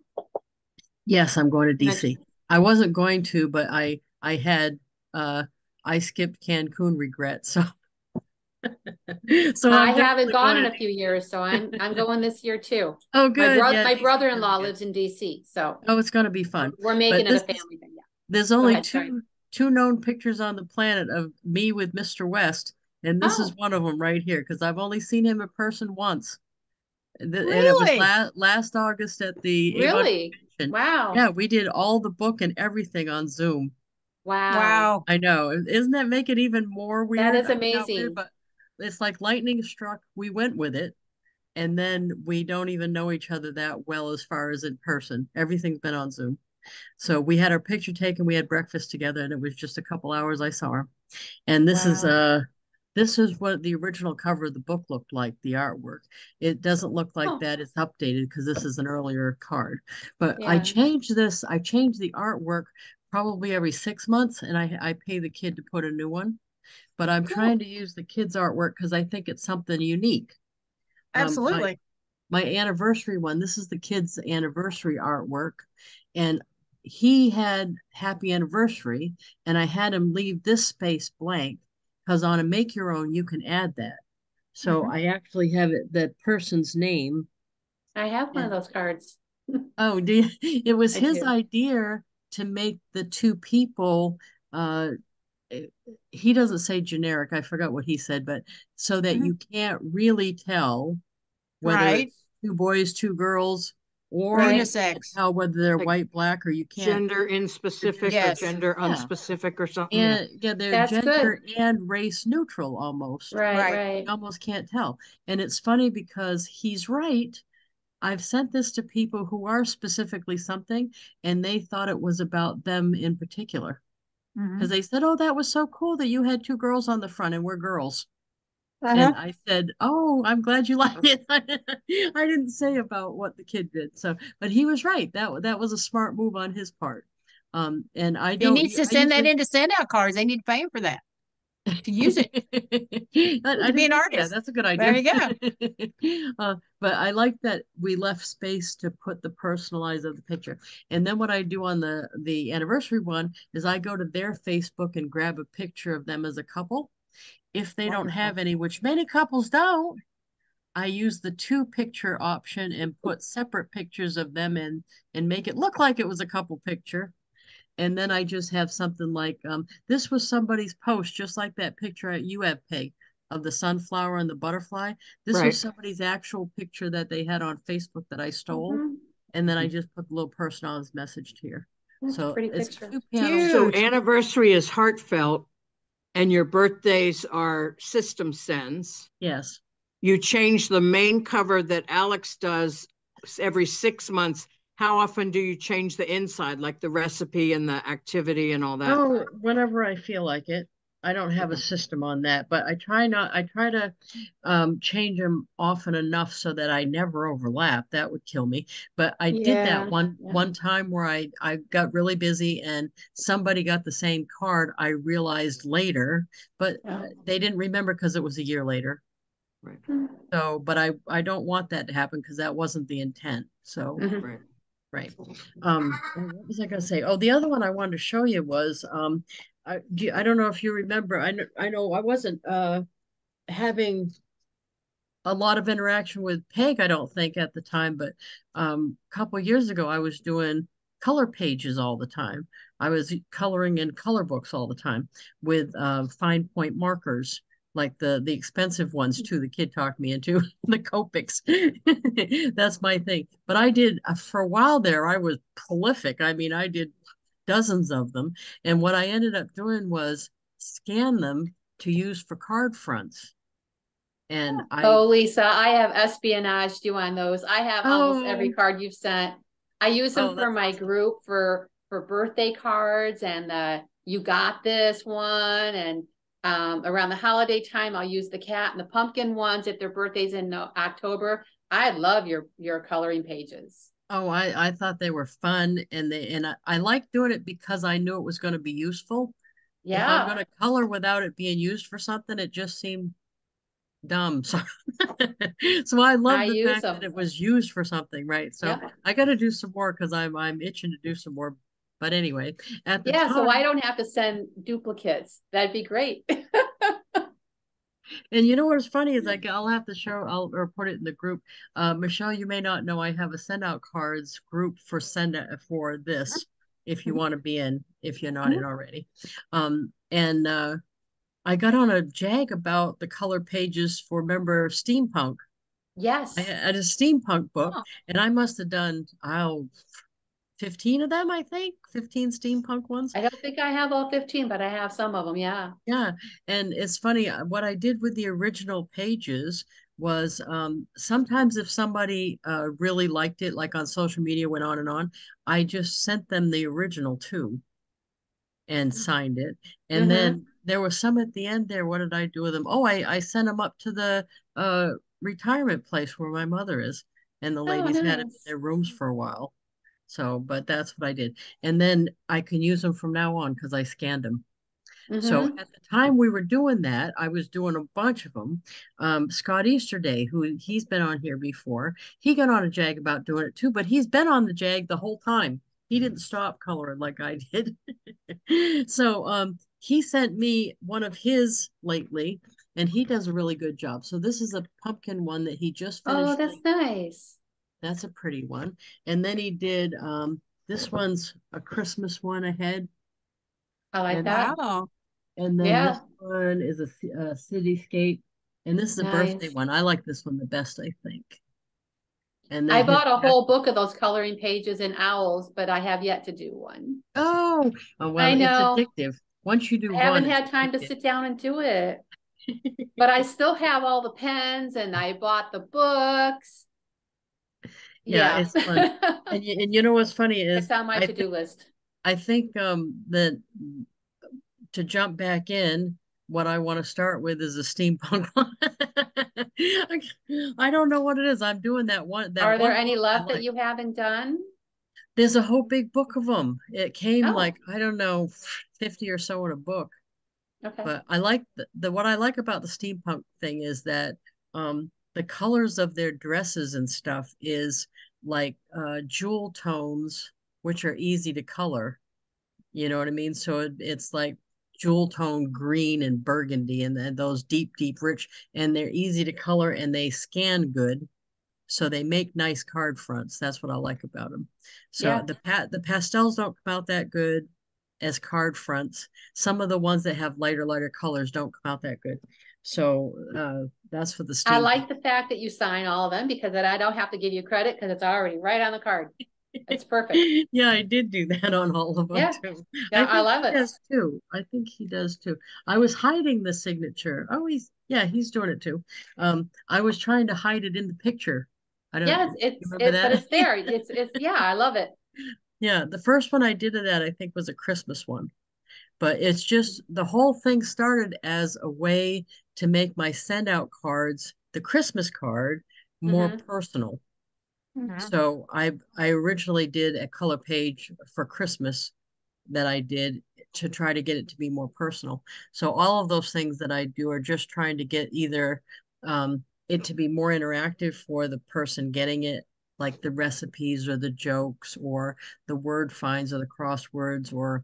yes, I'm going to Next. DC. I wasn't going to, but I had I skipped Cancun regret. So so I I'm haven't definitely gone going in to a few years, so I'm going this year too. Oh, good. Yeah, My DC is gonna be brother-in-law good. lives in DC, so Oh, it's gonna be fun. we're making But it a this is family thing. Yeah. there's Go only ahead. Sorry. two known pictures on the planet of me with Mr. West, and this is Oh, one of them right here because I've only seen him in person once, and it was Really? last August at the Avon really? convention. Wow. Yeah, we did all the book and everything on Zoom. Wow. Wow. I know. Isn't that make it even more That weird? is I mean, not weird, amazing. but it's like lightning struck. We went with it, and then we don't even know each other that well as far as in person. Everything's been on Zoom. So we had our picture taken, we had breakfast together, and it was just a couple hours I saw her. And Wow. this is what the original cover of the book looked like, the artwork. It doesn't look like Oh, that. It's updated because this is an earlier card. But yeah. I changed the artwork probably every 6 months, and I pay the kid to put a new one. But I'm Cool. trying to use the kids' artwork because I think it's something unique. Um, my Absolutely. my anniversary one. This is the kid's anniversary artwork. And he had happy anniversary, and I had him leave this space blank because on a make your own, you can add that. So Mhm. I actually have it, that person's name. I have one of And those cards. oh, it was I his do. idea to make the two people, uh, he doesn't say generic, I forgot what he said, but so that Mhm. you can't really tell whether Right. it's 2 boys, 2 girls, or Right. you can't Unisex. tell whether they're Like white, black, or you can't. Gender inspecific or Yes. gender Yeah. unspecific or something. Yeah. And yeah, they're That's gender good. and race neutral almost. Right, Right. right. You almost can't tell. And it's funny because he's right. I've sent this to people who are specifically something, and they thought it was about them in particular. Because they said, "Oh, that was so cool that you had 2 girls on the front and we're girls." And I said, "Oh, I'm glad you liked it." I didn't say about what the kid did. So, but he was right. That was a smart move on his part. And I He don't. needs to I send that usually. in to send out cards. They need to pay him for that to use it I to be didn't an think of that. artist. That's a good There idea. you go. But I like that we left space to put the personalize of the picture. And then what I do on the anniversary one is I go to their Facebook and grab a picture of them as a couple. If they don't Wonderful. have any, which many couples don't, I use the 2 picture option and put separate pictures of them in and make it look like it was a couple picture. And then I just have something like, this was somebody's post, just like that picture you have, Peg, of the sunflower and the butterfly. This Right. was somebody's actual picture that they had on Facebook that I stole. Mhm. And then I just put the little personalized message here. That's a So pretty it's picture. 2 panels. So Huge. anniversary is heartfelt and your birthdays are system sends. Yes. You change the main cover that Alex does every 6 months. How often do you change the inside, like the recipe and the activity and all that? Oh, whenever I feel like it. I don't have a system on that, but I try to change them often enough so that I never overlap. That would kill me. But I did that Yeah. one time where I got really busy and somebody got the same card. I realized later, but Oh. they didn't remember because it was a year later. Right. So, but I don't want that to happen because that wasn't the intent. So, Mhm. Right. right. What was I going to say? Oh, the other one I wanted to show you was I don't know if you remember. I know I wasn't having a lot of interaction with Peg, I don't think at the time, but a couple of years ago I was doing color pages all the time. I was coloring in color books all the time with fine point markers, like the expensive ones too. The kid talked me into the Copics. That's my thing. But I did for a while there. I was prolific. I mean, I did dozens of them, and what I ended up doing was scan them to use for card fronts. And I Oh, Lisa, I have espionaged you on those. I have almost every Oh, card you've sent. I use them oh, for that's my awesome. group for birthday cards and the you got this one and around the holiday time I'll use the cat and the pumpkin ones if their birthday's in October. I love your coloring pages. Oh, I thought they were fun and I like doing it because I knew it was going to be useful. If I'm going Yeah, to color without it being used for something, it just seemed dumb. So, so I love I the use fact that them. it was used for something, right? So Yep. I got to do some more because I'm itching to do some more. But anyway, at the Yeah, so I time, don't have to send duplicates. That'd be great. and you know what's funny is I'll have to show I'll or put it in the group. Michelle, you may not know I have a send out cards group for send out for this if you want to be in if you're not in already. And I got on a jag about the color pages for member steampunk. I Yes. had a steampunk book Oh, and I must have done 15 of them, I think 15 steampunk ones. I don't think I have all 15, but I have some of them. Yeah. Yeah, and it's funny. What I did with the original pages was sometimes if somebody really liked it, like on social media, went on, I just sent them the original too and signed it. And Mm-hmm. then there was some at the end there. What did I do with them? Oh, I sent them up to the uh, retirement place where my mother is, and the Oh, ladies had them in nice. their rooms for a while. So, but that's what I did. And then I can use them from now on because I scanned them. So Mm-hmm. at the time we were doing that, I was doing a bunch of them. Scott Easterday, who he's been on here before, he got on a jag about doing it too, but he's been on the jag the whole time. He didn't stop coloring like I did. So he sent me one of his lately, and he does a really good job. So this is a pumpkin one that he just Oh, finished. that's nice. That's a pretty one. And then he did this one's a Christmas one ahead. I like And that. wow. And then this Yeah, one is a cityscape. And this is a birthday nice. one. I like this one the best, I think. And I then his bought a whole book of those coloring pages in owls, but I have yet to do one. oh, well, I it's know. addictive. Once you do I haven't one, it's had time to addictive. sit down and do it. But I still have all the pens and I bought the books. Yeah, Yeah. it's fun. And you know what's funny is It's on my to-do list. I think that to jump back in, what I want to start with is a steampunk one. I don't know what it is. I'm doing that Are there one any book I left that like. you haven't done? There's a whole big book of them. It came Oh, like, I don't know, 50 or so in a book. okay. But I like the what I like about the steampunk thing is that the colors of their dresses and stuff is like jewel tones, which are easy to color. You know what I mean? So it's like jewel tone green and burgundy and those deep, deep, rich, and they're easy to color and they scan good. So they make nice card fronts. That's what I like about them. So Yeah. the pastels don't come out that good as card fronts. Some of the ones that have lighter colors don't come out that good. So that's for the I steampunk. like the fact that you sign all of them because then I don't have to give you credit because it's already right on the card. It's perfect. Yeah, I did do that on all of them Yeah. too. Yeah, I I think love he it. does too. I think he does too. I was hiding the signature. Oh, he's doing it too. I was trying to hide it in the picture. I don't, Yes, you remember but that? it's there. Yeah, I love it. Yeah, the first one I did of that I think was a Christmas one. But it's just the whole thing started as a way to make my send out cards, the Christmas card, more Mm-hmm. personal. Mhm. So I originally did a color page for Christmas that I did to try to get it to be more personal. So all of those things that I do are just trying to get either it to be more interactive for the person getting it, like the recipes or the jokes or the word finds or the crosswords or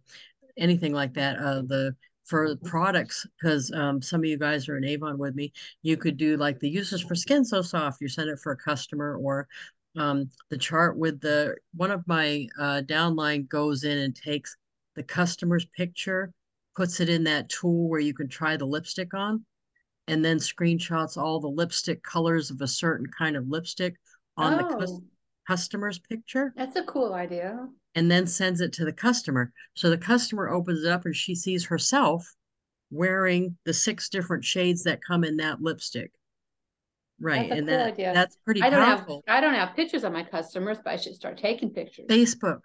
anything like that. The for products, because some of you guys are in Avon with me, you could do like the uses for skin so soft. You send it for a customer, or the chart with the one of my downline goes in and takes the customer's picture, puts it in that tool where you can try the lipstick on, and then screenshots all the lipstick colors of a certain kind of lipstick on the Oh, customer's picture that's a cool idea. and then sends it to the customer. So the customer opens it up and she sees herself wearing the 6 different shades that come in that lipstick. That's Right. a And cool idea. that's pretty powerful. I don't have pictures of my customers, but I should start taking pictures. Facebook.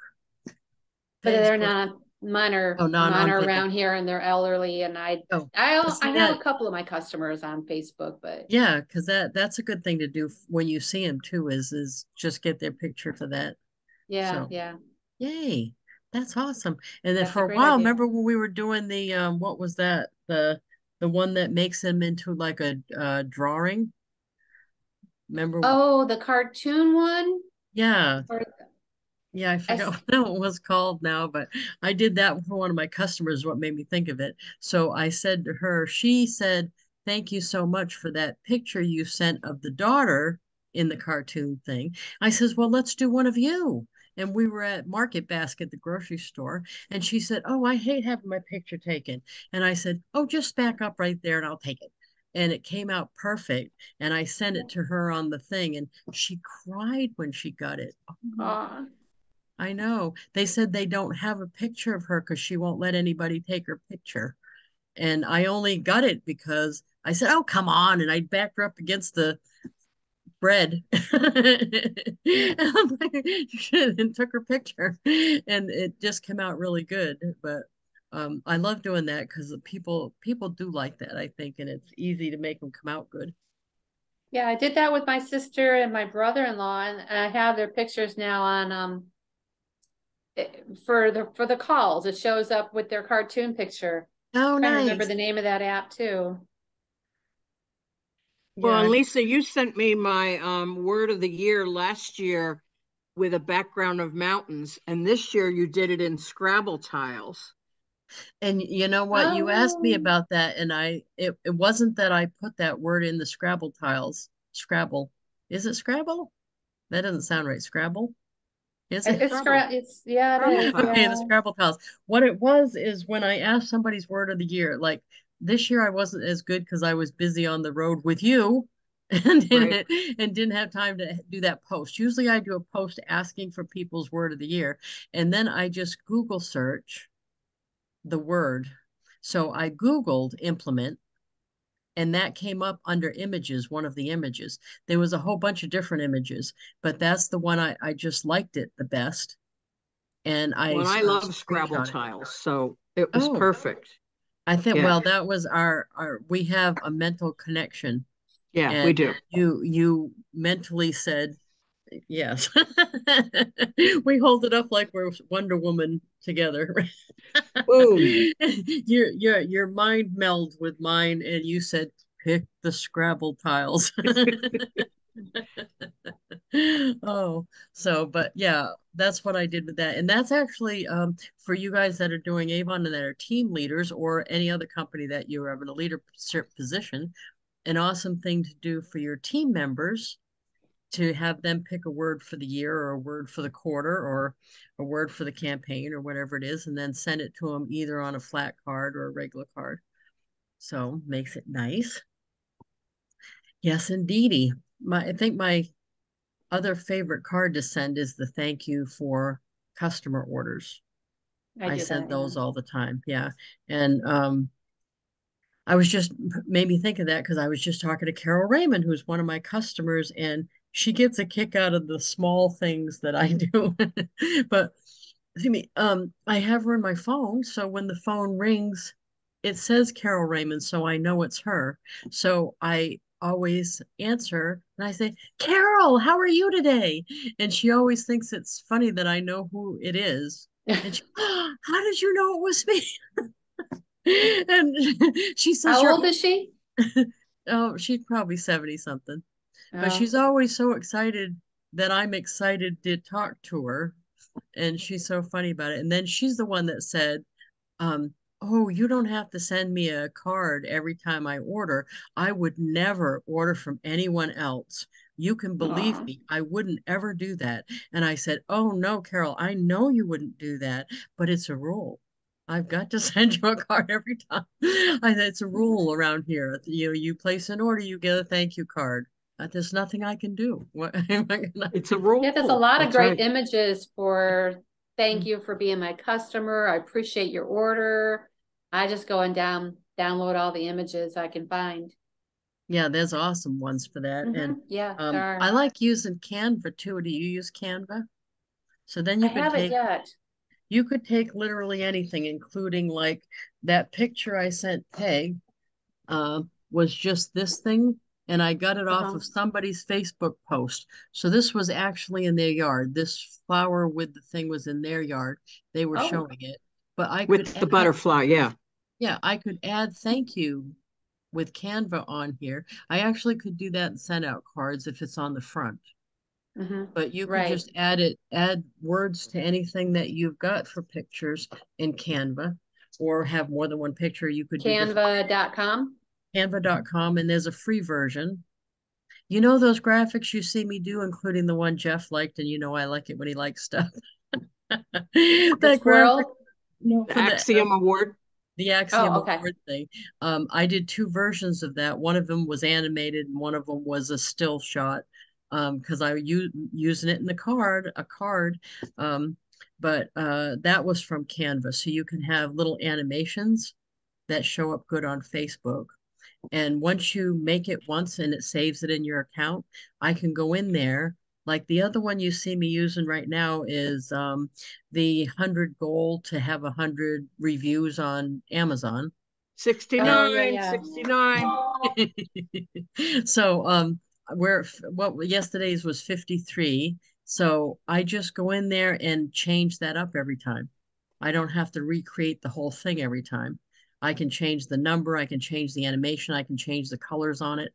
But they're Facebook. not Oh, not mine on are Facebook. around here and they're elderly and Oh, I see have a that? couple of my customers on Facebook, but Yeah, because that's a good thing to do when you see them too, is just get their picture for that. yeah, So yeah, yay. That's awesome. And then that's a for a great while, idea. remember when we were doing the what was that? The one that makes them into like a drawing? Remember? Oh, the cartoon one? Yeah. Or Yeah, I forgot what that one was called now, but I did that for one of my customers, what made me think of it. So I said to her, she said, "Thank you so much for that picture you sent of the daughter in the cartoon thing." I says, "Well, let's do one of you." And we were at Market Basket, the grocery store, and she said, "Oh, I hate having my picture taken." And I said, "Oh, just back up right there and I'll take it." And it came out perfect. And I sent it to her on the thing, and she cried when she got it. Oh my aw. I know. They said they don't have a picture of her because she won't let anybody take her picture. And I only got it because I said, "Oh, come on." And I backed her up against the bread and took her picture. And it just came out really good. But I love doing that because people do like that, I think, and it's easy to make them come out good. Yeah, I did that with my sister and my brother-in-law, and I have their pictures now on for the calls. It shows up with their cartoon picture. Oh, I'm trying to remember nice. the name of that app too. Well, Yeah. and Lisa, you sent me my word of the year last year with a background of mountains, and this year you did it in Scrabble tiles. And you know what? You asked me Oh, about that, and it wasn't that I put that word in the Scrabble tiles. Scrabble. Is it Scrabble? That doesn't sound right. Scrabble? Is it? Scrabble. yeah, it Scrabble is. Okay, tiles. the Yeah. Scrabble tiles. What it was is when I asked somebody's word of the year, like this year I wasn't as good because I was busy on the road with you. and Right. didn't have time to do that post. Usually I do a post asking for people's word of the year, and then I just Google search the word. So I Googled implement, and that came up under images, one of the images. There was a whole bunch of different images, but that's the one I just liked it the best. And I Well, I love Scrabble screenshot it. tiles, so it was Oh, perfect. I think, Yeah. well, that was our we have a mental connection. Yeah, we And do. you mentally said yes. We hold it up like we're Wonder Woman together. Boom. Your mind melded with mine, and you said, pick the Scrabble tiles. Oh, so, but yeah, that's what I did with that. And that's actually for you guys that are doing Avon and that are team leaders or any other company that you are in a leadership position, an awesome thing to do for your team members to have them pick a word for the year or a word for the quarter or a word for the campaign or whatever it is, and then send it to them either on a flat card or a regular card. So makes it nice. Yes, indeedy. I think my other favorite card to send is the thank you for customer orders. I I do send that, yeah. those all the time. Yeah. And I was just made me think of that because I was just talking to Carol Raymond, who's one of my customers, and she gets a kick out of the small things that I do. But excuse me, I have her in my phone, so when the phone rings, it says Carol Raymond, so I know it's her. So I always answer and I say, Carol, how are you today? And she always thinks it's funny that I know who it is. And she, oh, how did you know it was me? And she says, How you're, old is she? oh, she's probably 70 something, but Oh, she's always so excited that I'm excited to talk to her. And she's so funny about it. And then she's the one that said, oh, you don't have to send me a card every time I order. I would never order from anyone else. You can believe aw. me, I wouldn't ever do that. And I said, oh no, Carol, I know you wouldn't do that, but it's a rule. I've got to send you a card every time. I said, it's a rule around here. You place an order, you get a thank you card. There's nothing I can do. What am I gonna? It's a Yeah, there's a rule. lot of That's great right. images for thank you for being my customer. I appreciate your order. I just go and download all the images I can find. Yeah, there's awesome ones for that. And Yeah, there I are. like using Canva too. Do you use Canva? So then I haven't yet. you could take literally anything, including like that picture I sent Peg, was just this thing, and I got it off Uh-huh. of somebody's Facebook post. So this was actually in their yard. This flower with the thing was in their yard. They were Oh, showing it, but I could With the add, butterfly, yeah. yeah, I could add thank you with Canva on here. I actually could do that and send out cards if it's on the front. But you could right. just add words to anything that you've got for pictures in Canva, or have more than one picture. You could do different Canva.com. Canva.com, and there's a free version. You know those graphics you see me do, including the one Jeff liked, and you know I like it when he likes stuff. The That graphic, squirrel. no, The for Axiom Award. the Axiom Oh, okay. Award thing. I did two versions of that. One of them was animated, and one of them was a still shot. Because I using it in a card. Um, but that was from Canva, so you can have little animations that show up good on Facebook. And once you make it once and it saves it in your account, I can go in there. Like the other one you see me using right now is the 100 goal to have 100 reviews on Amazon. And Oh, yeah, 69, yeah. 69. so where what yesterday's was 53. So I just go in there and change that up every time. I don't have to recreate the whole thing every time. I can change the number, I can change the animation, I can change the colors on it.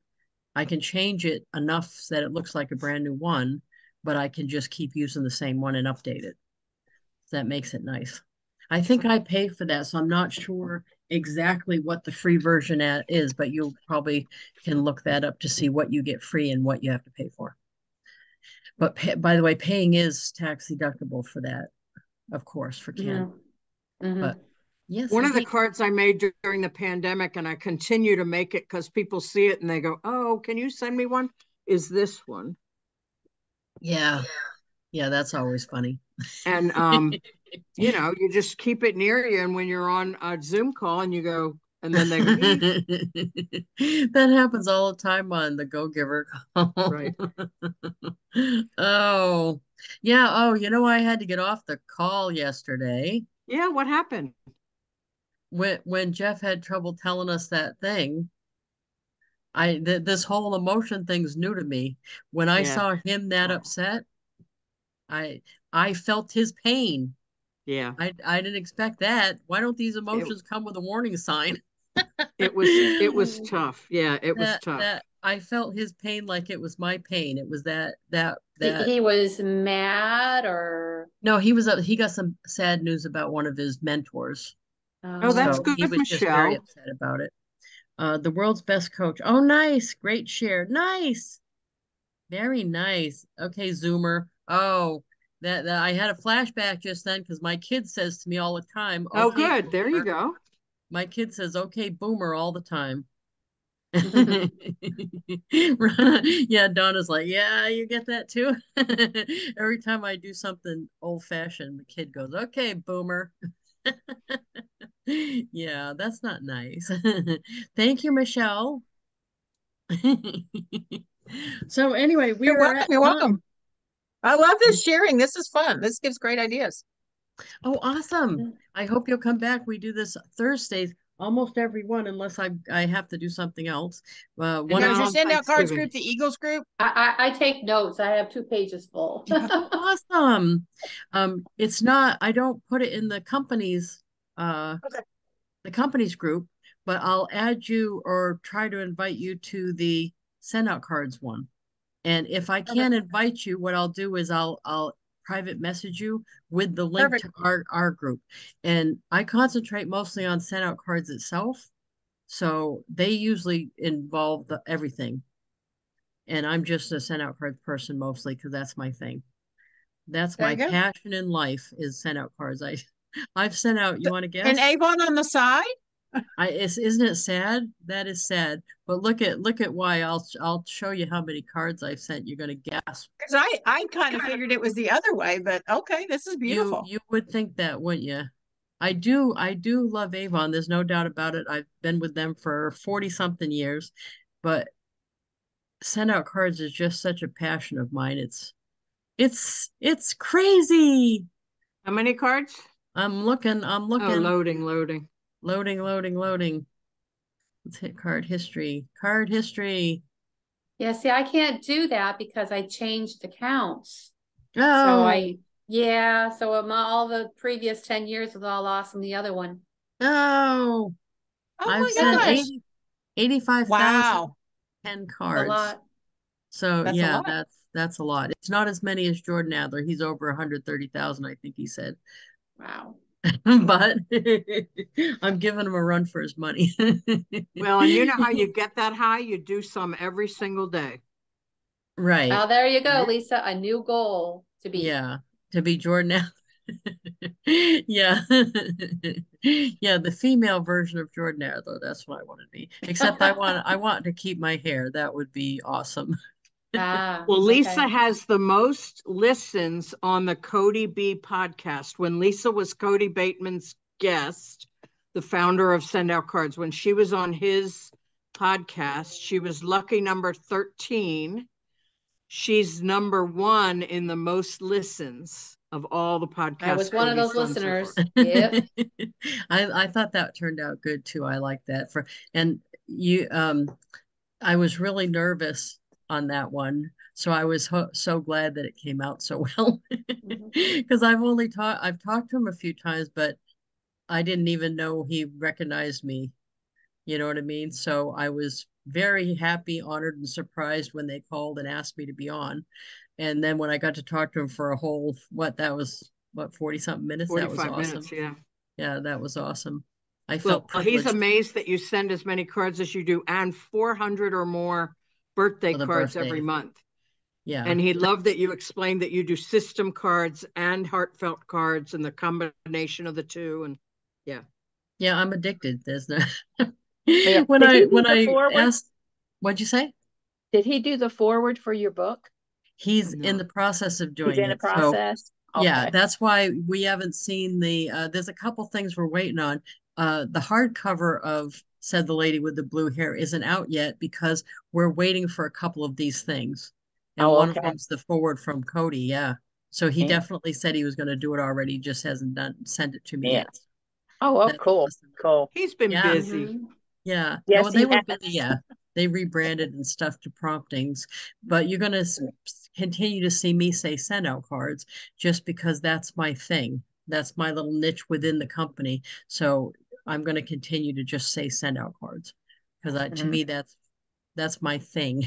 I can change it enough that it looks like a brand new one, but I can just keep using the same one and update it. So that makes it nice. I think I pay for that, so I'm not sure exactly what the free version is, but you probably can look that up to see what you get free and what you have to pay for. But by the way, paying is tax deductible for that, of course, for Canva. Mm-hmm. But Yes, One of the indeed. cards I made during the pandemic, and I continue to make it because people see it and they go, "Oh, can you send me one?" Is this one. Yeah. Yeah, that's always funny. And you know, you just keep it near you, and when you're on a Zoom call and you go, and then they go, That happens all the time on the Go Giver call. right. Oh, yeah. Oh, I had to get off the call yesterday Yeah, what happened? when Jeff had trouble telling us that thing. This whole emotion thing's new to me. When I Yeah. saw him that upset, I I felt his pain. Yeah. I didn't expect that. Why don't these It, emotions come with a warning sign? it was tough. Yeah, it was tough. That I felt his pain like it was my pain. It was that He was mad or no, he got some sad news about one of his mentors. Oh, that's oh, So good, he was just very Michelle. upset about it. The world's best coach. Oh, nice. Great share. Nice. Very nice. Okay, Zoomer. Oh, that I had a flashback just then because my kid says to me all the time, Oh, okay, good. There you Boomer. go. My kid says, okay, Boomer all the time. Yeah, Donna's like, yeah, you get that too. Every time I do something old fashioned, the kid goes, okay, Boomer. Yeah, that's not nice. Thank you, Michelle. So anyway, we You're are welcome. at You're time. welcome. I love this sharing. This is fun. This gives great ideas. Oh, awesome. I hope you'll come back. We do this Thursdays, almost every one, unless I have to do something else. And One Now, of is not your on send out cards Thanksgiving. group the Eagles group? I take notes. I have 2 pages full. Oh, awesome. It's not, I don't put it in uh Okay. the company's group, but I'll add you or try to invite you to the send out cards one. And if I Okay. can't invite you, what I'll do is I'll private message you with the link Perfect. to our group. And I concentrate mostly on send out cards itself. So they usually involve everything. And I'm just a send out cards person mostly because that's my thing. That's There my you go. passion in life is send out cards. I've sent out, you So- want to And guess? Avon on the side? Isn't it sad? That is sad. But look at why. I'll show you how many cards I've sent. You're gonna gasp. Because I kind of figured it was the other way, but okay, this is You beautiful. you would think that, wouldn't you? I do love Avon. There's no doubt about it. I've been with them for 40 something years, but send out cards is just such a passion of mine. It's crazy. How many cards? I'm Oh, looking, loading. loading. Let's hit card history. Card history. Yeah, see, I can't do that because I changed accounts. So Oh, so all the previous 10 years was all lost in the other one. oh. I've Oh That's my sent okay. gosh. 85,010 Wow. It's a cards. lot. So That's a yeah, lot. that's a lot. It's not as many as Jordan Adler. He's over 130,000, I think he said. Wow. But I'm giving him a run for his money. Well, and you know how you get that high? You do some every single day. Right. Well, there you go, Right? Lisa. A new goal to beat. Yeah. To be Jordan Adler. Yeah. Yeah, the female version of Jordan Adler. That's what I want to be. Except I want to keep my hair. That would be awesome. Well, Lisa Okay. has the most listens on the Cody B podcast. When Lisa was Cody Bateman's guest, the founder of Send Out Cards, when she was on his podcast, she was lucky number 13. She's number 1 in the most listens of all the I was podcasts one of Cody's those done so far. listeners. Yep. I thought that turned out good too. I like that for and you I was really nervous on that one. So I was so glad that it came out so well Mhm. because I've talked to him a few times, but I didn't even know he recognized me. You know what I mean? So I was very happy, honored, and surprised when they called and asked me to be on. And then when I got to talk to him for a whole, that was, 40 something minutes? That was 45 awesome. minutes, yeah. Yeah, that was awesome. I Well, felt he's privileged amazed that you send as many cards as you do and 400 or more birthday for the cards every birthday. month. Yeah. And he loved that you explained that you do system cards and heartfelt cards and the combination of the two. And yeah. Yeah, I'm addicted. There's no Yeah. when Did he do when the I forward? asked, what'd you say? Did he do the forward for your book? He's in No. the process of He's doing in the it. So process. yeah, Okay. that's why we haven't seen the there's a couple things we're waiting on. The hardcover of Said the Lady with the Blue Hair isn't out yet because we're waiting for a couple of these things. And Oh, one of okay. them's the forward from Cody, yeah. So he Yeah. definitely said he was going to do it already, just hasn't sent it to me Yeah. yet. Oh, well, That's cool. awesome. Cool. He's been Yeah. busy. Yeah. No, Yes, they he were has. busy. Yeah. They rebranded and stuff to promptings, but you're going to continue to see me say send out cards just because that's my thing. That's my little niche within the company. So I'm going to continue to just say send out cards because to Mhm. me, that's my thing.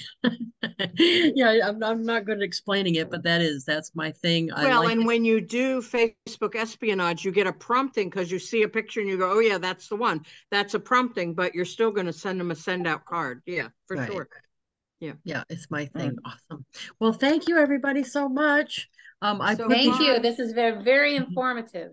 Yeah, I'm not good at explaining it, but that's my thing. I Well, like and it. when you do Facebook espionage, you get a prompting because you see a picture and you go, oh, yeah, that's the one. That's a prompting, but you're still going to send them a send out card. Yeah, for Right. sure. Yeah. Yeah, it's my thing. Mm. Awesome. Well, thank you everybody so much. I So put these Thank you. fun. This is very, very informative.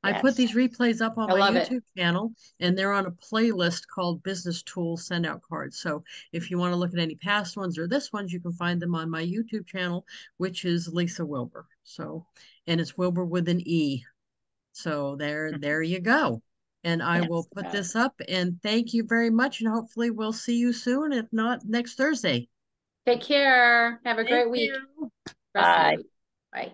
I put Yes. these replays up on I my love it. YouTube channel, and they're on a playlist called Business Tools Send Out Cards. So if you want to look at any past ones or this ones, you can find them on my YouTube channel, which is Lisa Wilber. So, and it's Wilber with an E. So there you go. And I will Yes. put this up, and thank you very much. And hopefully we'll see you soon, if not next Thursday. Take care. Have a Thank great week. you. Rest of your Bye. week. Bye.